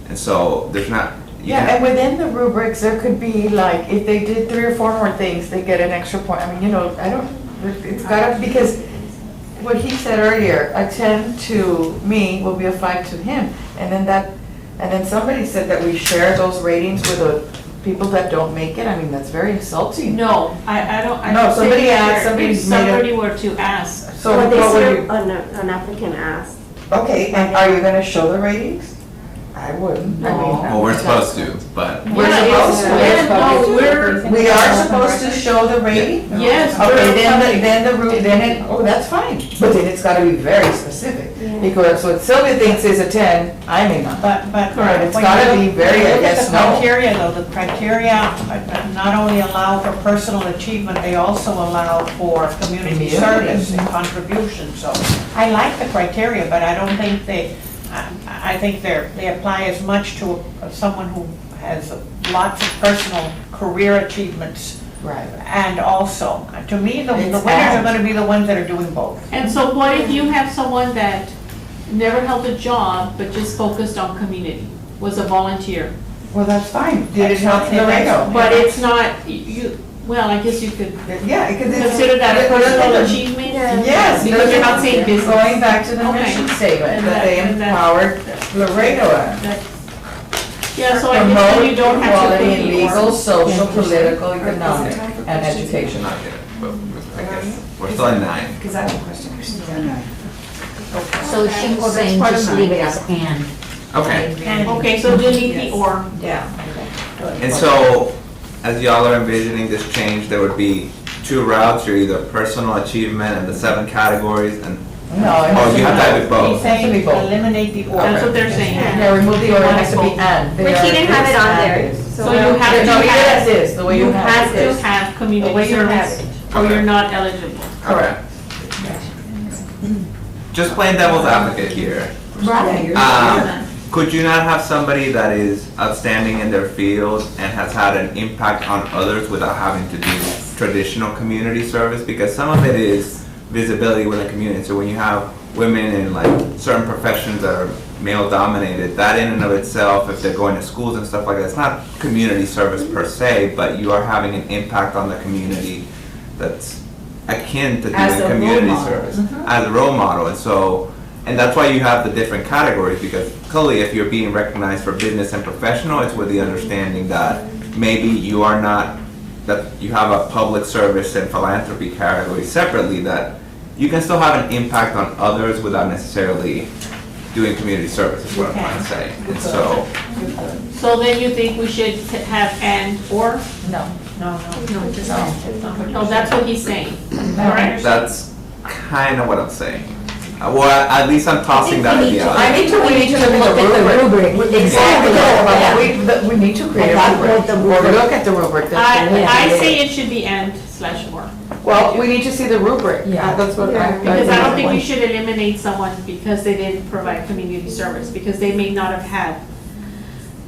And so there's not, Yeah, and within the rubrics, there could be like, if they did 3 or 4 more things, they get an extra point. I mean, it's gotta, because what he said earlier, a 10 to me will be a 5 to him. And then somebody said that we share those ratings with the people that don't make it. I mean, that's very insulting. No, I don't. I No, don't somebody think asked, that somebody's if made a- somebody were to ask. So But what would this you, year, an applicant asked. okay, and are you gonna show the ratings? I wouldn't. I mean, Well, we're supposed to, but We're supposed to. We are supposed to show the rating? Yes. Okay, that's fine. But then it's gotta be very specific. Because what Sylvia thinks is a 10, I may not. But It's when gotta you be very, when you I look at guess, the no. criteria, though, the criteria not only allow for personal achievement, they also allow for community Community. service and contribution. So I like the criteria, but I don't think I think they apply as much to someone who has lots of personal career achievements. Right. And also, to me, the It's winners add. are gonna be the ones that are doing both. And so what if you have someone that never held a job, but just focused on community, was a volunteer? Well, that's fine. Did it help That's fine. Laredo? But it's not, well, I guess you could Yeah, because it's. consider that a personal achievement? Yes. Because you're not saying business. Going back to the Okay. mission statement, And that they and empowered Laredo at. Yeah, so I guess then you don't have to Promote put equality in the legal, or. social, political, economic, and education. not yet. But I guess we're still at 9. Because I have a question. So she was saying just leave it as and. Okay. Okay, so delete the or. Yeah. And so, as y'all are envisioning this change, there would be 2 routes. You're either personal achievement and the 7 categories, and No. oh, you have to have it He's both. saying People. eliminate the or. That's what they're saying. Yeah, remove the order, it has to be and. But she didn't have it on there. So you have to No, leave it as have, is, the way you have it. to have The community way you have service, it. or Okay. you're not eligible. Okay. Just playing devil's advocate here. Could you not have somebody that is outstanding in their field and has had an impact on others without having to do traditional community service? Because some of it is visibility within the community. So when you have women in like certain professions that are male dominated, that in and of itself, if they're going to schools and stuff like that, it's not community service per se, but you are having an impact on the community that's akin to As doing a role community model. service as a role model. And so, and that's why you have the different categories, because clearly if you're being recognized for business and professional, it's with the understanding that maybe you are not, that you have a public service and philanthropy category separately, that you can still have an impact on others without necessarily doing community service, is what I'm trying to say. And so, So then you think we should have and or? No. No, just No, that's what he's saying. Alright. that's kind of what I'm saying. Well, at least I'm tossing that idea out. We need to look at the rubric. Exactly. We need to create a That's what rubric. the Or rubric- look at the rubric. I say it should be and/or. Well, we need to see the rubric. Yeah. That's what I. Because I don't think you should eliminate someone because they didn't provide community service, because they may not have had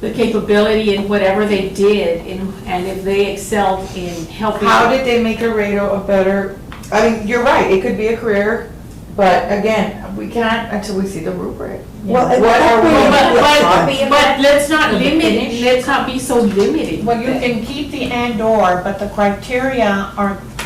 the capability in whatever they did, and if they excelled in helping. How did they make Laredo a better, I mean, you're right, it could be a career, but again, we can't until we see the rubric. Well, What are we? But let's not The limit, finish. let's not be so limited. Well, you can keep the and or, but the criteria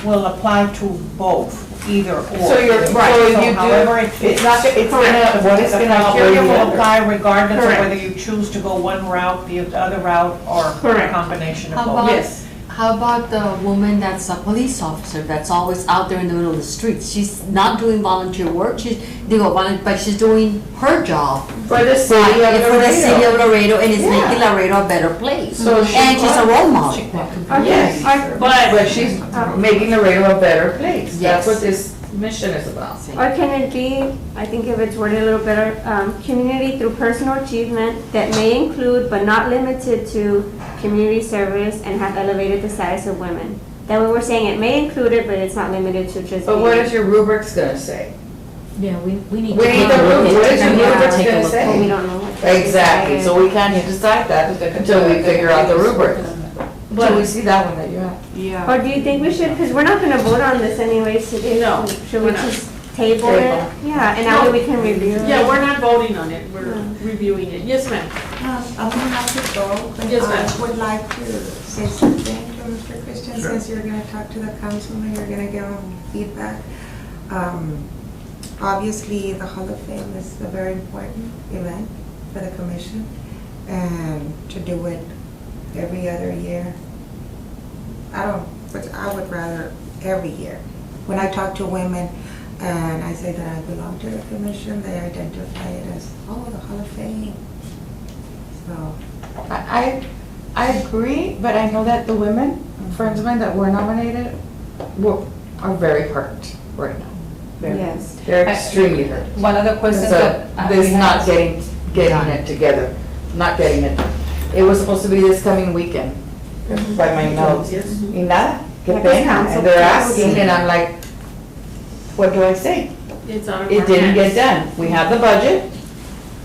will apply to both, either or. So you're, Right, so so you however it do, fits. it's not, it's gonna, what is The gonna outweigh criteria the will other? apply regardless of Correct. whether you choose to go one route, the other route, or a Correct. combination of How both. about, Yes. how about the woman that's a police officer, that's always out there in the middle of the streets? She's not doing volunteer work, but she's doing her job. For the city of For the city of Laredo. Laredo, and it's Yeah. making Laredo a better place. So she And she's a role model. Yes, But but she's making Laredo a better place. Yes. That's what this mission is about. Or can it be, I think if it's worded a little better, community through personal achievement that may include but not limited to community service and have elevated the status of women. That way we're saying it may include it, but it's not limited to just. But what being- is your rubrics gonna say? Yeah, we need to We need take the a look rubric. at What is your it. rubric Take a gonna look. say? But we don't know. what that's Exactly, decided. so we can't decide that until we figure out the rubric. Until we see that one that you have. yeah. Or do you think we should, because we're not gonna vote on this anyways today. No, Should we we're not. just table it? Table. Yeah, and that way we can review it. Yeah, we're not voting on it, we're reviewing it. Yes, ma'am. I'm gonna have to go, but Yes, ma'am. I would like to say something to Mr. Christian, since you're gonna talk to the council and you're gonna give them feedback. Obviously, the Hall of Fame is a very important event for the commission, and to do it every other year, but I would rather every year. When I talk to women and I say that I belong to the commission, they identify it as, oh, the Hall of Fame. So, I agree, but I know that the women, friends of mine that were nominated, are very hurt right now. Yes. They're extremely hurt. One of the questions that. This not getting it together, not getting it. It was supposed to be this coming weekend, by my notes. Yes. Y nada, qué Yeah, 'cause pena. council And they're closed. asking, and I'm like, what do I say? It's out of It our didn't get hands. done. We have the budget.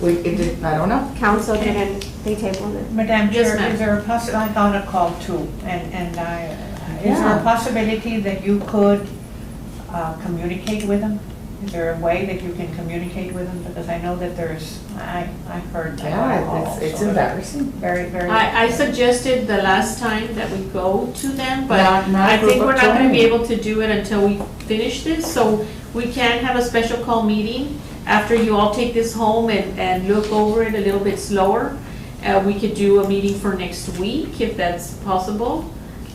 I don't know. Council didn't, they tabled it. Madam Yes, Chair, ma'am. is there a I got a call too, and is there Yeah. a possibility that you could communicate with them? Is there a way that you can communicate with them? Because I know that I heard. I got a call, Yeah, it's so embarrassing. Very, very. I suggested the last time that we go to them, but Not I a group think of we're not gonna be 20. able to do it until we finish this, so we can have a special call meeting after you all take this home and look over it a little bit slower. We could do a meeting for next week, if that's possible,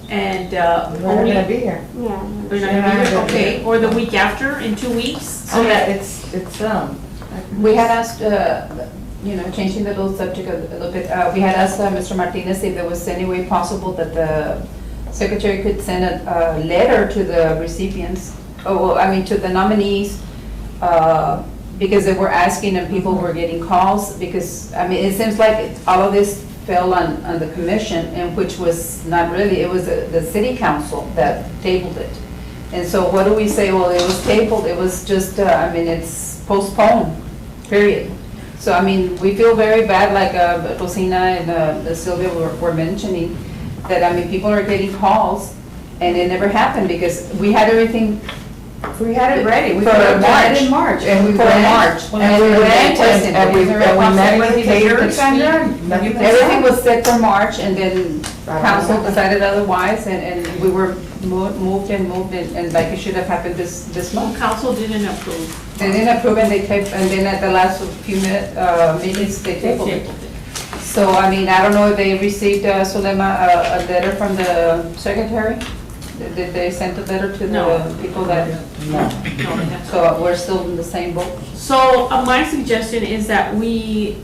and, We're not only. gonna be here. Yeah. We're not gonna be here, okay, or the week after, in 2 weeks? So that it's, We had asked, changing the little subject a little bit, we had asked Mr. Martinez if there was any way possible that the secretary could send a letter to the recipients, to the nominees, because they were asking and people were getting calls, because, it seems like all of this fell on the commission, and which was not really, it was the city council that tabled it. And so what do we say? Well, it was tabled, it was just, it's postponed, period. So, we feel very bad, like Rosina and Sylvia were mentioning, that, people are getting calls, and it never happened, because we had everything. we had it ready. We For could have done March. it in March. And we For went. March. And we went and we Is there a met with possibility that you caterers, could Sandra. speak? Everything was set for March, and then I don't council know. decided otherwise, and we were moved, and like it should have happened this month. Council didn't approve. They didn't approve, and and then at the last few meetings, they tabled it. So, I don't know if they received, Sulema, a letter from the secretary? Did they send a letter to No. the people that? No. No, they have- So we're still in the same boat? So my suggestion is that we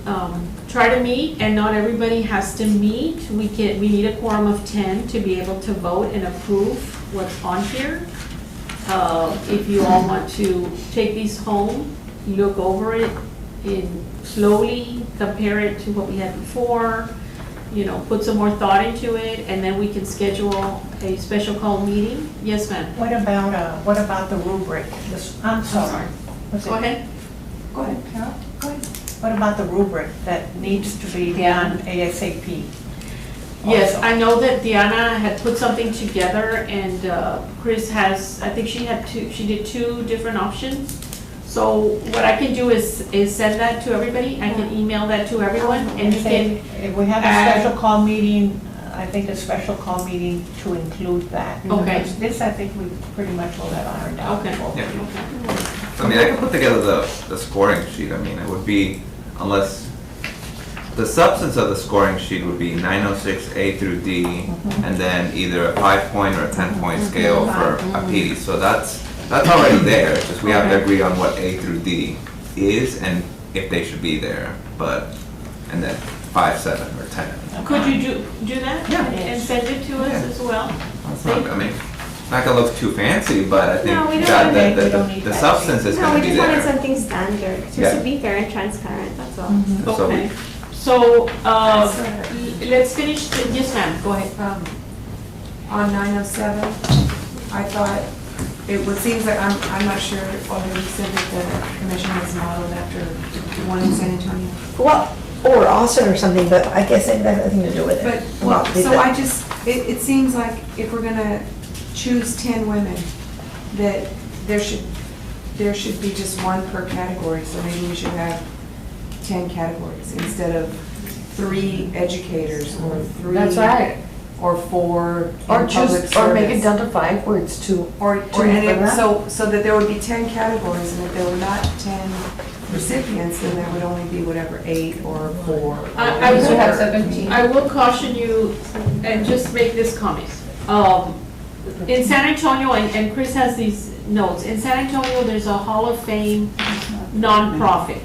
try to meet, and not everybody has to meet. We need a quorum of 10 to be able to vote and approve what's on here. If you all want to take these home, look over it slowly, compare it to what we had before, put some more thought into it, and then we can schedule a special call meeting. Yes, ma'am. What about the rubric? I'm sorry. Go ahead. Go ahead, Carol, go ahead. What about the rubric that needs to be done ASAP? Yes, Also. I know that Diana had put something together, and Chris has, I think she did 2 different options. So what I can do is send that to everybody. I can email that to everyone, and you can, If we have a special call meeting, I think a special call meeting to include that. Okay. Because this, I think we pretty much will have ironed out. Okay. before we- I can put together the scoring sheet. It would be, unless, the substance of the scoring sheet would be 906 A through D, and then either a 5-point or a 10-point scale for a PD. So that's already there, it's just we have to agree on what A through D is and if they should be there, and then 5, 7, or 10. could you do that? Yeah. And send it to us Yeah. as well? It's not gonna look too fancy, but I No, we think don't that we don't need the that. substance is No, gonna we be just wanted there. something standard, just Yeah. to be fair and transparent, that's all. So we- Okay. So, let's finish, yes, ma'am, go ahead. On 907, I thought, seems like, I'm not sure, although you said that the commission was modeled after one in San Antonio. Well, or Austin or something, but I guess it has nothing to do with it. But, it seems like if we're gonna choose 10 women, that there should be just one per category, so maybe we should have 10 categories instead of 3 educators or 3. That's right. Or 4 Or in public choose, or make it service. down to 5 where it's 2. Or, two and for if, that. so that there would be 10 categories, and if there were not 10 recipients, then there would only be whatever, 8 or 4. I We should will- have 17. I will caution you, and just make this comment. In San Antonio, and Chris has these notes, in San Antonio, there's a Hall of Fame nonprofit.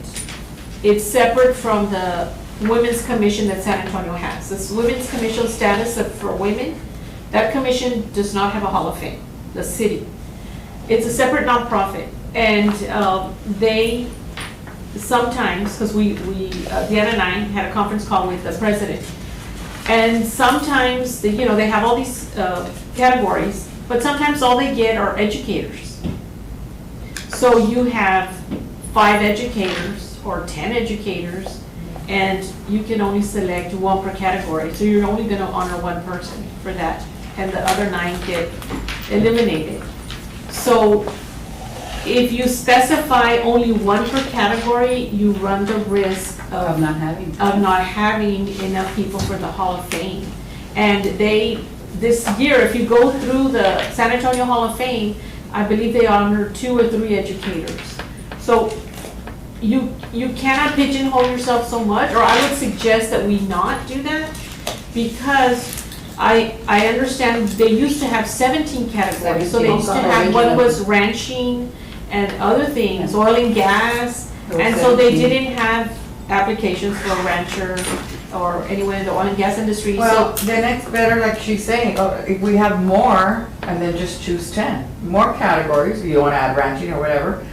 It's separate from the women's commission that San Antonio has. This women's commission status for women, that commission does not have a Hall of Fame, the city. It's a separate nonprofit, and they sometimes, because Diana and I had a conference call with the president, and sometimes, they have all these categories, but sometimes all they get are educators. So you have 5 educators or 10 educators, and you can only select 1 per category. So you're only gonna honor 1 person for that, and the other 9 get eliminated. So if you specify only 1 per category, you run the risk Of not having. of not having enough people for the Hall of Fame. And this year, if you go through the San Antonio Hall of Fame, I believe they honor 2 or 3 educators. So you cannot pigeonhole yourself so much, or I would suggest that we not do that, because I understand they used to have 17 categories. So they used to have, one was ranching and other things, oil and gas, and so they didn't have applications for a rancher or anyone in the oil and gas industry. Well, So then it's better, like she's saying, if we have more, and then just choose 10. More categories, you wanna add ranching or whatever,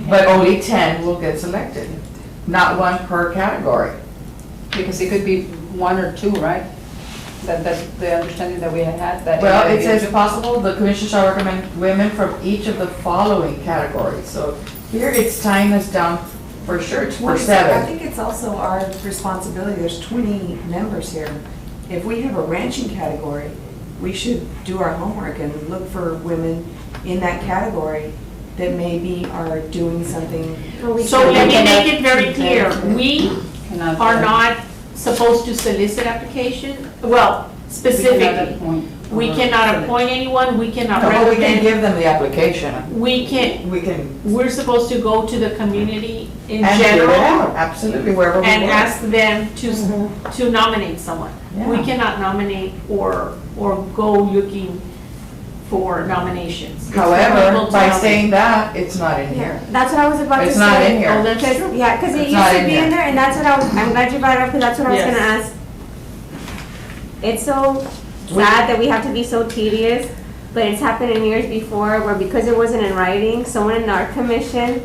but only 10 will get selected, not 1 per category. Because it could be 1 or 2, right? That's the understanding that we had, that. Well, it says if possible, the commission shall recommend women from each of the following categories. So here it's tying us down for sure, it's for 7. I think it's also our responsibility, there's 20 members here. If we have a ranching category, we should do our homework and look for women in that category that maybe are doing something. So let me make it very clear, we are not supposed to solicit application, well, specifically. We cannot appoint anyone, we cannot No, but we can recommend, give them the application. we're supposed to go to the community in And give it general out, absolutely, wherever we and work. ask them to nominate someone. We Yeah. cannot nominate or go looking for nominations. It's for However, people to by nominate. saying that, it's not in here. That's what I was about to say. It's not in here. Oh, that's true. Yeah, because it It's used not to in be here. in there, and that's what I'm glad you brought it up, because that's what I was Yes. gonna ask. It's so sad that we have to be so tedious, but it's happened in years before where because it wasn't in writing, someone in our commission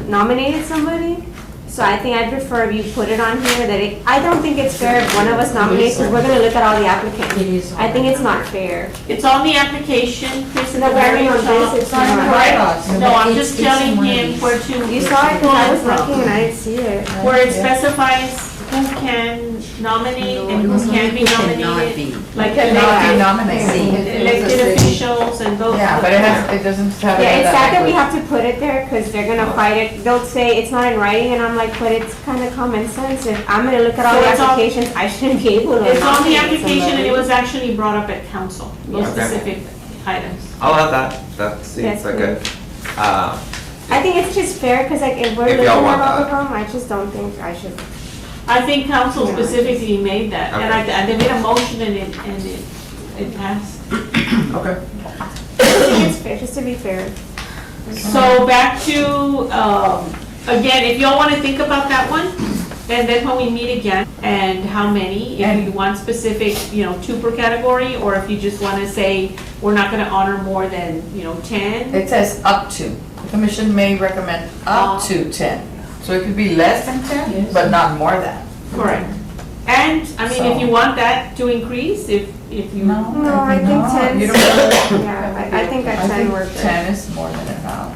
nominated somebody. So I think I'd prefer if you put it on here that I don't think it's fair if one of us nominates, because we're gonna look at all the applicants. I think it's not fair. It's on the application, Chris, in the No, but I very mean on top. this, it's not in the bylaws. No, I'm just telling him where to. You saw it, because I was pull it from. looking and I didn't see it. Where it specifies who can nominate and who can be nominated. Like Cannot be elected, nominated. elected officials and those. Yeah, but it doesn't have. Yeah, it's sad that we language. have to put it there, because they're gonna fight it. They'll say it's not in writing, and I'm like, but it's kind of common sense. If I'm gonna look at all So the it's on- applications, I shouldn't be able to It's on the nominate application and somebody. it was actually brought up at council, those Okay. specific items. I'll add that, that seems Yes, like a, I think it's just fair, because like, if we're If looking y'all at want all of that. them, I just don't think I should. I think council Yeah. specifically made that, and Okay. they made a motion and it passed. okay. I think it's fair, just to be fair. So back to, again, if y'all wanna think about that one, and then when we meet again, and how many, if you want specific, 2 per category, or if you just wanna say, we're not gonna honor more than, 10. It says up to. The commission may recommend up to 10. So it could be less than 10, but not more than. Correct. And, I mean, if you want that to increase, if you. No, I think No, 10. you don't- Yeah, I think at I 10 think we're good. 10 is more than enough,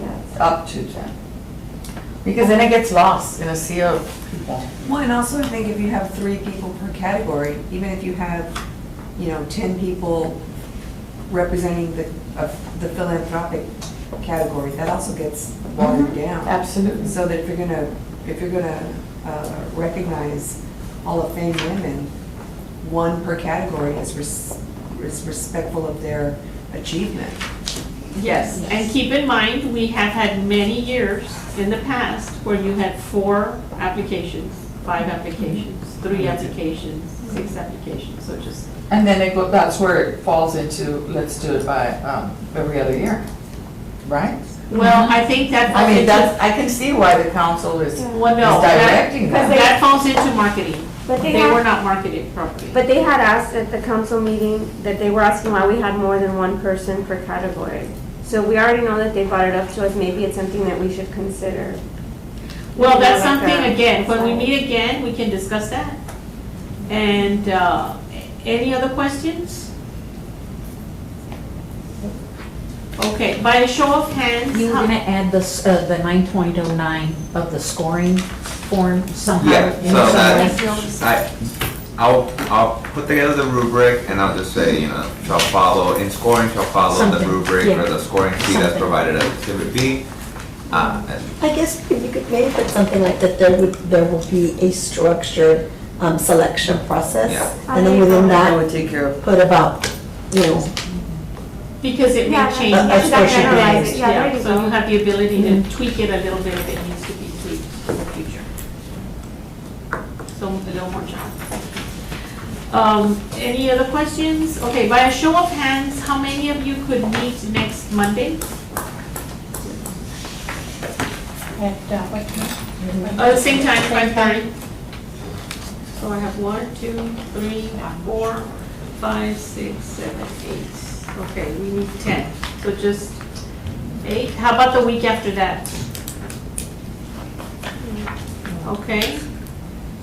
Yeah. up to 10. Because then it gets lost in a sea of people. Well, and also I think if you have 3 people per category, even if you have, 10 people representing the philanthropic category, that also gets watered down. Absolutely. So that if you're gonna recognize Hall of Fame women, 1 per category is respectful of their achievement. Yes, and keep in mind, we have had many years in the past where you had 4 applications, 5 applications, 3 applications, 6 applications, so just. And then that's where it falls into, let's do it by every other year, right? Well, I think that falls I mean, into, that's, I can see why the council is well, no, directing Because that. that falls into marketing. But they They were had, not marketed properly. but they had asked at the council meeting that they were asking why we had more than one person per category. So we already know that they brought it up to us, maybe it's something that we should consider. Well, that's Like something, that. again, when we meet again, we can discuss that. And, any other questions? Okay, by a show of hands, You were how- gonna add this, the 9.09 of the scoring form somehow? Yeah, in so some way? I'll put together the rubric and I'll just say, shall follow, in scoring shall follow the Something, rubric yeah. or the scoring sheet as Something. provided as Exhibit B. And I guess you could maybe put something like that there will be a structured selection process. Yeah. And then within I that, would take care of. put about, because it may Yeah, change. a special generalize thing. it. Yeah, there you So you go. have the ability to tweak it a little bit if it needs to be tweaked in the future. So a little more challenge. Any other questions? Okay, by a show of hands, how many of you could meet next Monday? At, what, Same time, 5:30. So I have 1, 2, 3, 4, 5, 6, 7, 8. Okay, we need 10. So just 8. How about the week after that? Okay.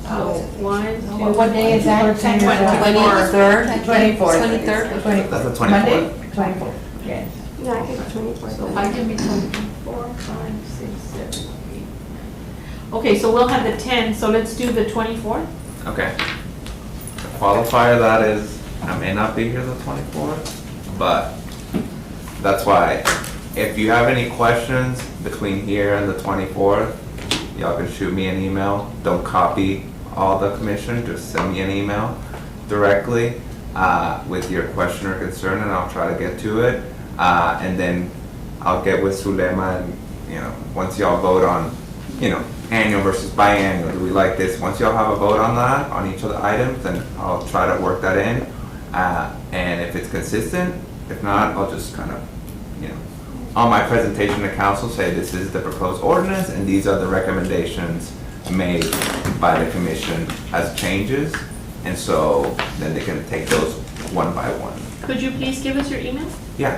So 1, 2. what day is that? 24th. 23rd. that's the Monday? 24th. 24th, yes. Yeah, I think 24th. So I can be 4, 5, 6, 7, 8. Okay, so we'll have the 10, so let's do the 24th. Okay. The qualifier that is, I may not be here the 24th, but that's why, if you have any questions between here and the 24th, y'all can shoot me an email. Don't copy all the commission, just send me an email directly with your question or concern, and I'll try to get to it. And then I'll get with Sulema, and once y'all vote on, annual versus biannual, do we like this? Once y'all have a vote on that, on each of the items, then I'll try to work that in. And if it's consistent, if not, I'll just kind of, on my presentation to council, say this is the proposed ordinance and these are the recommendations made by the commission as changes. And so then they can take those one by one. Could you please give us your email? Yeah,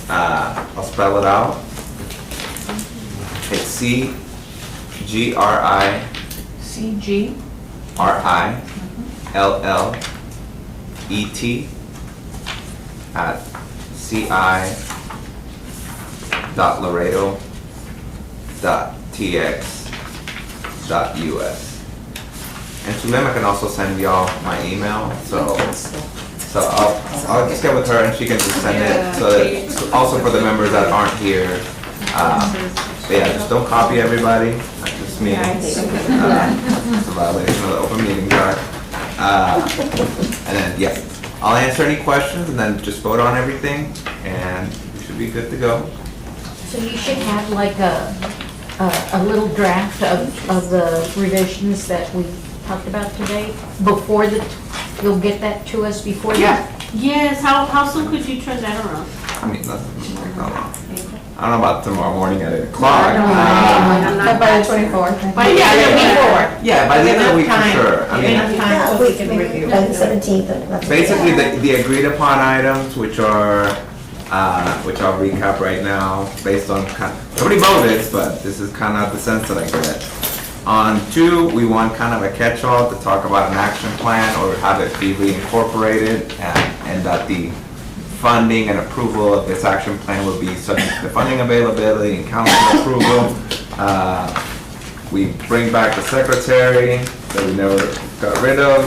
I'll spell it out. It's CGRI CG. RILLET at ci.laredo.tx.us. And Sulema can also send y'all my email, so I'll just get with her and she can just send it, so that, also for the members that aren't here. But yeah, just don't copy everybody, that's just me. It's a violation of the open meetings act. And then, yeah, I'll answer any questions and then just vote on everything and we should be good to go. So you should have like a little draft of the revisions that we talked about today before you'll get that to us before the. Yes, how soon could you turn that around? I mean, I don't know about tomorrow morning at 8 o'clock. By the 24th. By the end of the week. Yeah, by the end of the week for sure. I mean, Enough time so we can review. By the 17th. basically, the agreed upon items, which I'll recap right now, based on, nobody voted, but this is kind of the sense that I get. On 2, we want kind of a catch-all to talk about an action plan or have it be reincorporated, and that the funding and approval of this action plan will be subject to funding availability and council approval. We bring back the secretary that we never got rid of.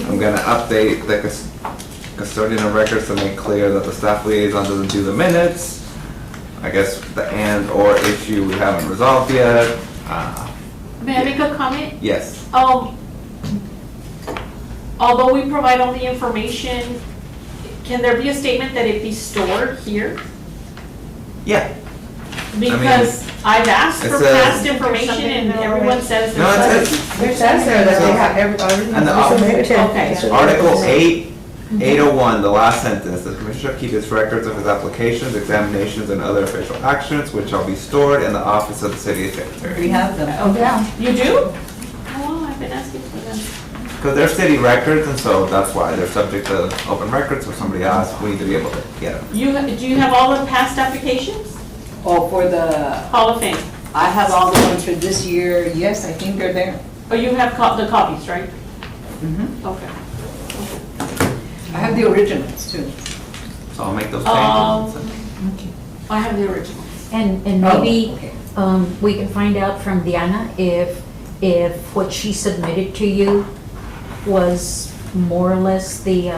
I'm gonna update the custodian of records to make clear that the staff liaison doesn't do the minutes. I guess the and/or issue we haven't resolved yet. May I make a comment? Yes. Although we provide all the information, can there be a statement that it be stored here? Yeah. Because I've asked for It says- past information and everyone says No, it there's. says, It says there that they have everything. and the Okay. Article 8 801, the last sentence, the commissioner shall keep its records of his applications, examinations, and other official actions, which shall be stored in the office of the city secretary. We have them. Oh, yeah. You do? Oh, I've been asking for them. Because they're city records, and so that's why they're subject to open records, so if somebody asks, we need to be able to get them. Do you have all the past applications? Oh, for the, Hall of Fame. I have all the ones for this year, yes, I think they're there. Oh, you have the copies, right? Mhm. Okay. I have the originals too. So I'll make those Um, changes. I have the original. And Oh, maybe, okay. we can find out from Diana if what she submitted to you was more or less the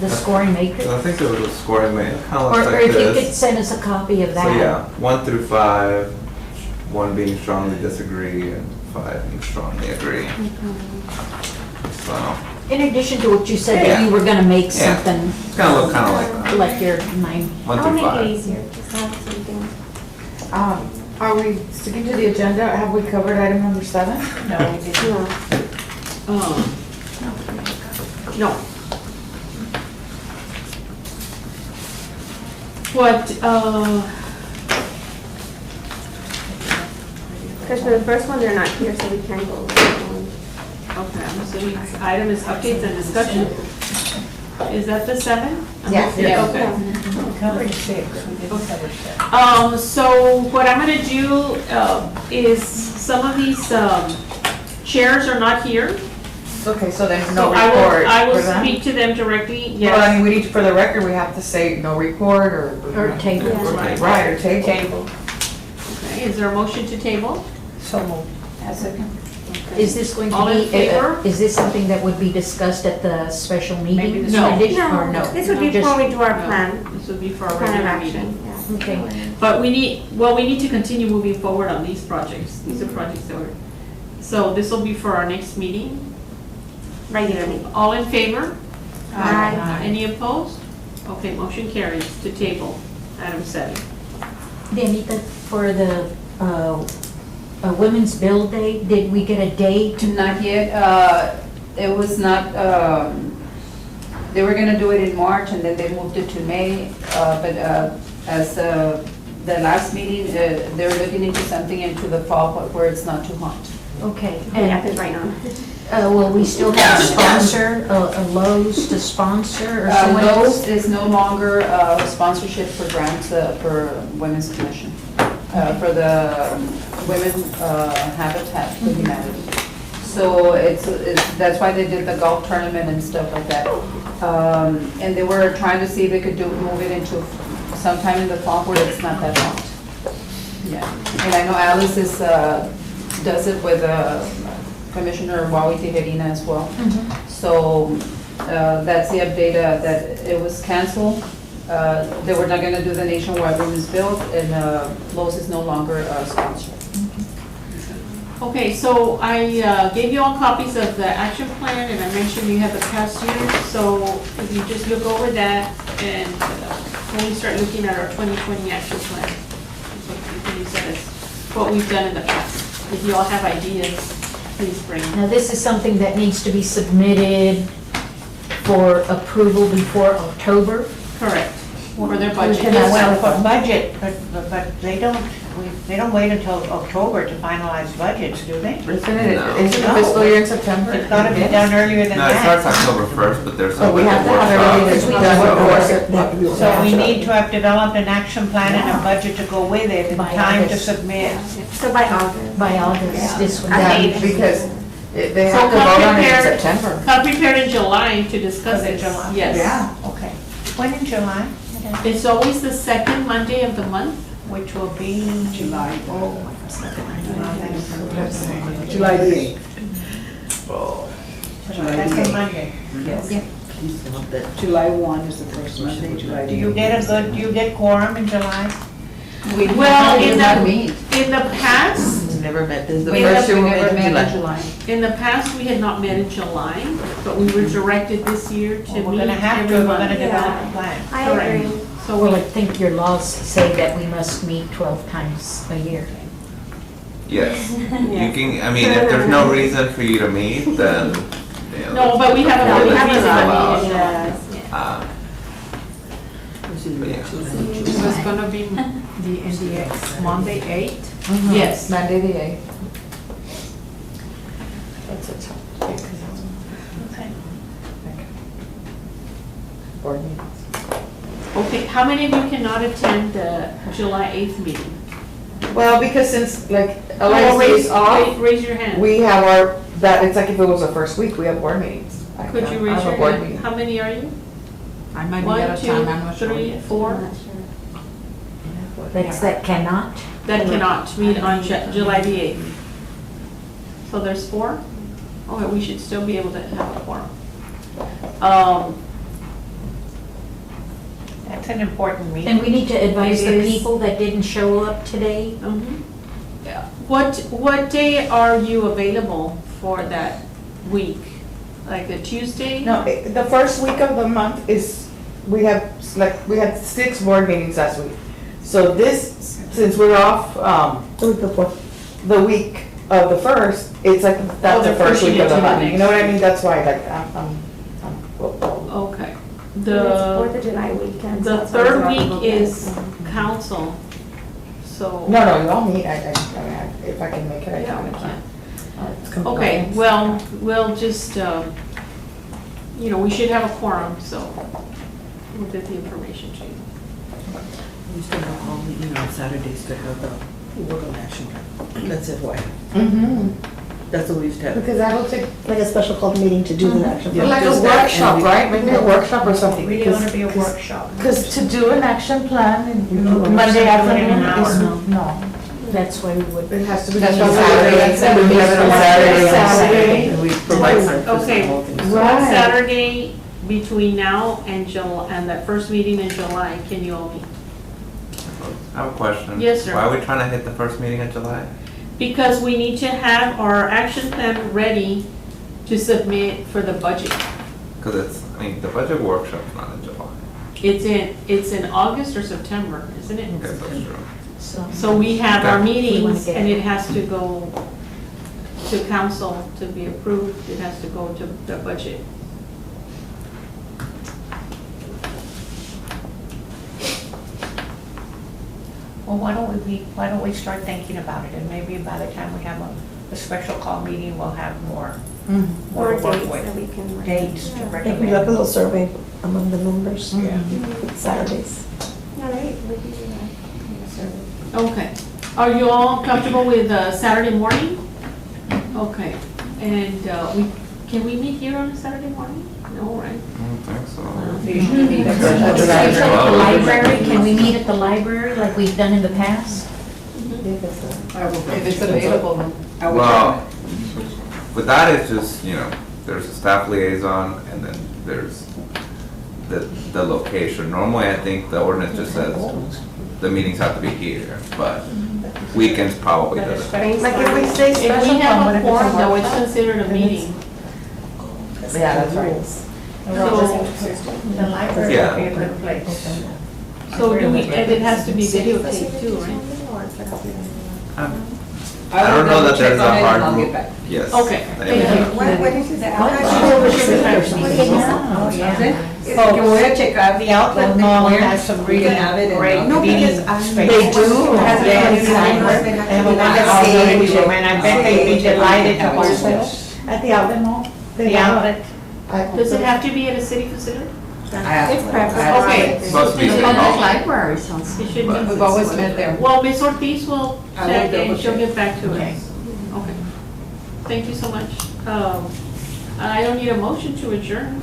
scoring matrix. So I think there was a scoring matrix, kind of Or looks like if you could this. send us a copy of that. So yeah, 1 through 5, 1 being strongly disagree, and 5 being strongly agree. So, In addition to what you said, that Yeah. you were gonna make Yeah. something. it's gonna look kind of like that, Like your nine. 1 I'll through make it 5. easier, just have something. Are we sticking to the agenda? Have we covered item number 7? No, we didn't. No. No. What, Because for the first one, they're not here, so we can't go over that one. okay, I'm assuming item is updates and discussion. Is that the 7? Yes. Yeah, okay. We covered 6, we didn't cover 7. So what I'm gonna do, is some of these, chairs are not here. Okay, so there's So no I report will for them? speak to them directly, Well, I yes. mean, we need, for the record, we have to say no report Or table. Yeah. Right, or table. Table, Okay, is there a motion to table? so moved. Is this going to All in be, favor? is this something that would be discussed at the special Maybe meeting? the No. Or no? This would be Just- before we do our No, plan, This would be for our plan of regular meeting. action, yeah. Okay. But we need to continue moving forward on these projects. These are projects that were, so this will be for our next meeting. Regularly. All in favor? Aye. Any opposed? Okay, motion carries to table, item 7. Dianita, for the Women's Bill Day, did we get a date? Not yet, it was not, they were gonna do it in March and then they moved it to May, but as the last meeting, they're looking into something into the fall where it's not too hot. Okay. Yeah, because right now. Will we still have a sponsor, a Lowe's to sponsor or someone else? Lowe's is no longer sponsorship for grants for Women's Commission, for the Women Habitat for Humanity. So that's why they did the golf tournament and stuff like that. And they were trying to see if they could move it into sometime in the fall where it's not that hot. Yeah, and I know Alice does it with Commissioner Wawi Tijerina as well. So that's the update, that it was canceled. They were not gonna do the nationwide women's bill, and Lowe's is no longer a sponsor. Okay, so I gave you all copies of the action plan, and I mentioned you have the past years, so if you just look over that, and when we start looking at our 2020 action plan, so you can use that as what we've done in the past. If you all have ideas, please bring them. Now, this is something that needs to be submitted for approval before October. Correct, for their budget. Well, for budget, but they don't wait until October to finalize budgets, do they? Isn't the fiscal year in September? It's gotta be done earlier than No, it starts that. October 1st, but there's So some we have to have everything workshops. done before. So we need to have developed an action plan and a budget to go with it, and By time to August. submit. So by August. By August, this one. Yeah, because they So have to come vote on it in prepared. September. Come prepared in July to discuss Was it it. July? Yes. Yeah. Okay. When in July? It's always the second Monday of the month. Which will be July. July the 8th. That's a Monday. Yes. July 1 is the first Monday, July Do you get quorum in July? Well, We in not the, meet. in the past, Never met, this is the We first year we never met in met in July. July. in the past, we had not met in July, but we were directed this year to Well, meet we're gonna have every to, we're gonna month. develop a plan. I Correct. agree. So Well, I we, think your laws say that we must meet 12 times a year. Yes, you can, I mean, if there's no reason for you to meet, then, you know. no, but we have More a, we than have is allowed. a, Yes, But yeah. So it's gonna be the NDX, Monday 8? Mm-hmm. Yes. Monday the 8th. Okay. Board meetings. Okay, how many of you cannot attend the July 8th meeting? Well, because since like Oh, Alexia is off, raise your hand. we have our, that, it's like if it was the first week, we have board meetings. Could you I raise have a your board hand? meeting. How many are you? I might be 1, out of 2, town, I'm not sure 3, yet. 4? That's that cannot? That cannot meet on July the 8th. So there's 4? Okay, we should still be able to have a quorum. That's an important meeting. And we need to advise It the is. people that didn't show up today. Yeah. What day are you available for that week? Like the Tuesday? No, the first week of the month is, we had 6 board meetings last week. So this, since we're off, the week of the first, it's like, that's the they're first pushing week it of to the the month. You next know what I week. mean? That's why, like, Okay. It's The, 4th of July weekend. the third week is council, so. no, you all meet, if I can make it, I Yeah, we can. can. It's Okay, compliance. well, we'll just, we should have a quorum, so we'll get the information to you. We used to have all meeting on Saturdays to have the work on action plan. That's it, why? Mhm. That's what we used to have. Because that'll take, Like a special called meeting to do the action. Yeah. like a Just that, workshop, and we- right? Maybe a workshop or something. Really want to be a workshop. Because to do an action plan No, in Monday afternoon an hour. is, no. That's why we would. It has to be. That's done why Saturday. we have it on Saturday. And we provide services Okay. and all things. So on Right. Saturday, between now and July, and that first meeting in July, can you all meet? I have a question. Yes, sir. Why are we trying to hit the first meeting in July? Because we need to have our action plan ready to submit for the budget. Because the budget workshop's not in July. It's in August or September, isn't it? Okay, that's true. So we have our Okay. meetings and it has to go to council to be approved. It has to go to the budget. Well, why don't we start thinking about it, and maybe by the time we have a special call meeting, we'll have more Or to work dates with. that we can. Dates to Yeah. I think we recommend. got a little survey among the members, Yeah. Saturdays. All right, we can do that. Okay. Are you all comfortable with Saturday morning? Okay. And can we meet here on a Saturday morning? No, right? I don't think so. At the library, can we meet at the library like we've done in the past? If it's available, then I would. Well, with that, it's just, there's a staff liaison and then there's the location. Normally, I think the ordinance just says the meetings have to be here, but weekends probably doesn't. Like if we say If special. we have what a if it's quorum, though, it's workshop? considered a meeting. Yeah, that's right. So, The library Yeah. would be a good place. and it has to be videotaped too, right? I don't know that there's a I'll check on it and hard I'll rule. get back. Yes. Okay, thank you. What is it? Oh, voy a checar the outlet mall has some really great No, meeting because spaces. they do. Yes, They have they have a to wonderful see. living room, and I bet they'd be delighted to host At us. the outlet mall? The outlet, Does it have to be at a city facility? It's preferable. Okay. It's supposed to be city Public hall. library sounds. It should But- be. We've always met there. Well, Ms. Ortiz will I will check double and she'll check. get back to Okay. us. Okay. Thank you so much. I don't need a motion to adjourn,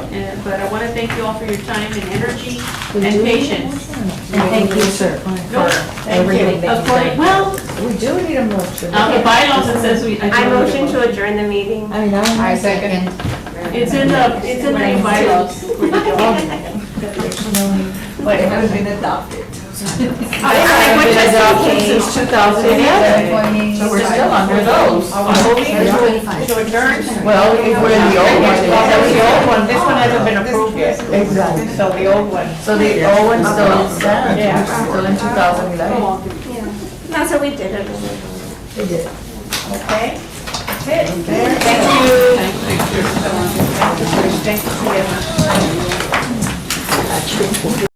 but I want to thank you all for your time and energy and patience. And thank you, sir, Nope. for everything that you've According, done. well, We do need a motion. the bylaws, it says we. I motion to adjourn the meeting. I know. I second. It's in the new bylaws. but it has been adopted. Since 2011. So we're still under those. To adjourn. Well, if we're in the old one. That was the old one, this one hasn't been approved yet. Exactly. So the old one. So the old one still stands, Yeah. still in 2011. Yeah. No, so we did it. They did. Okay? That's it. Thank you. Thank you. question.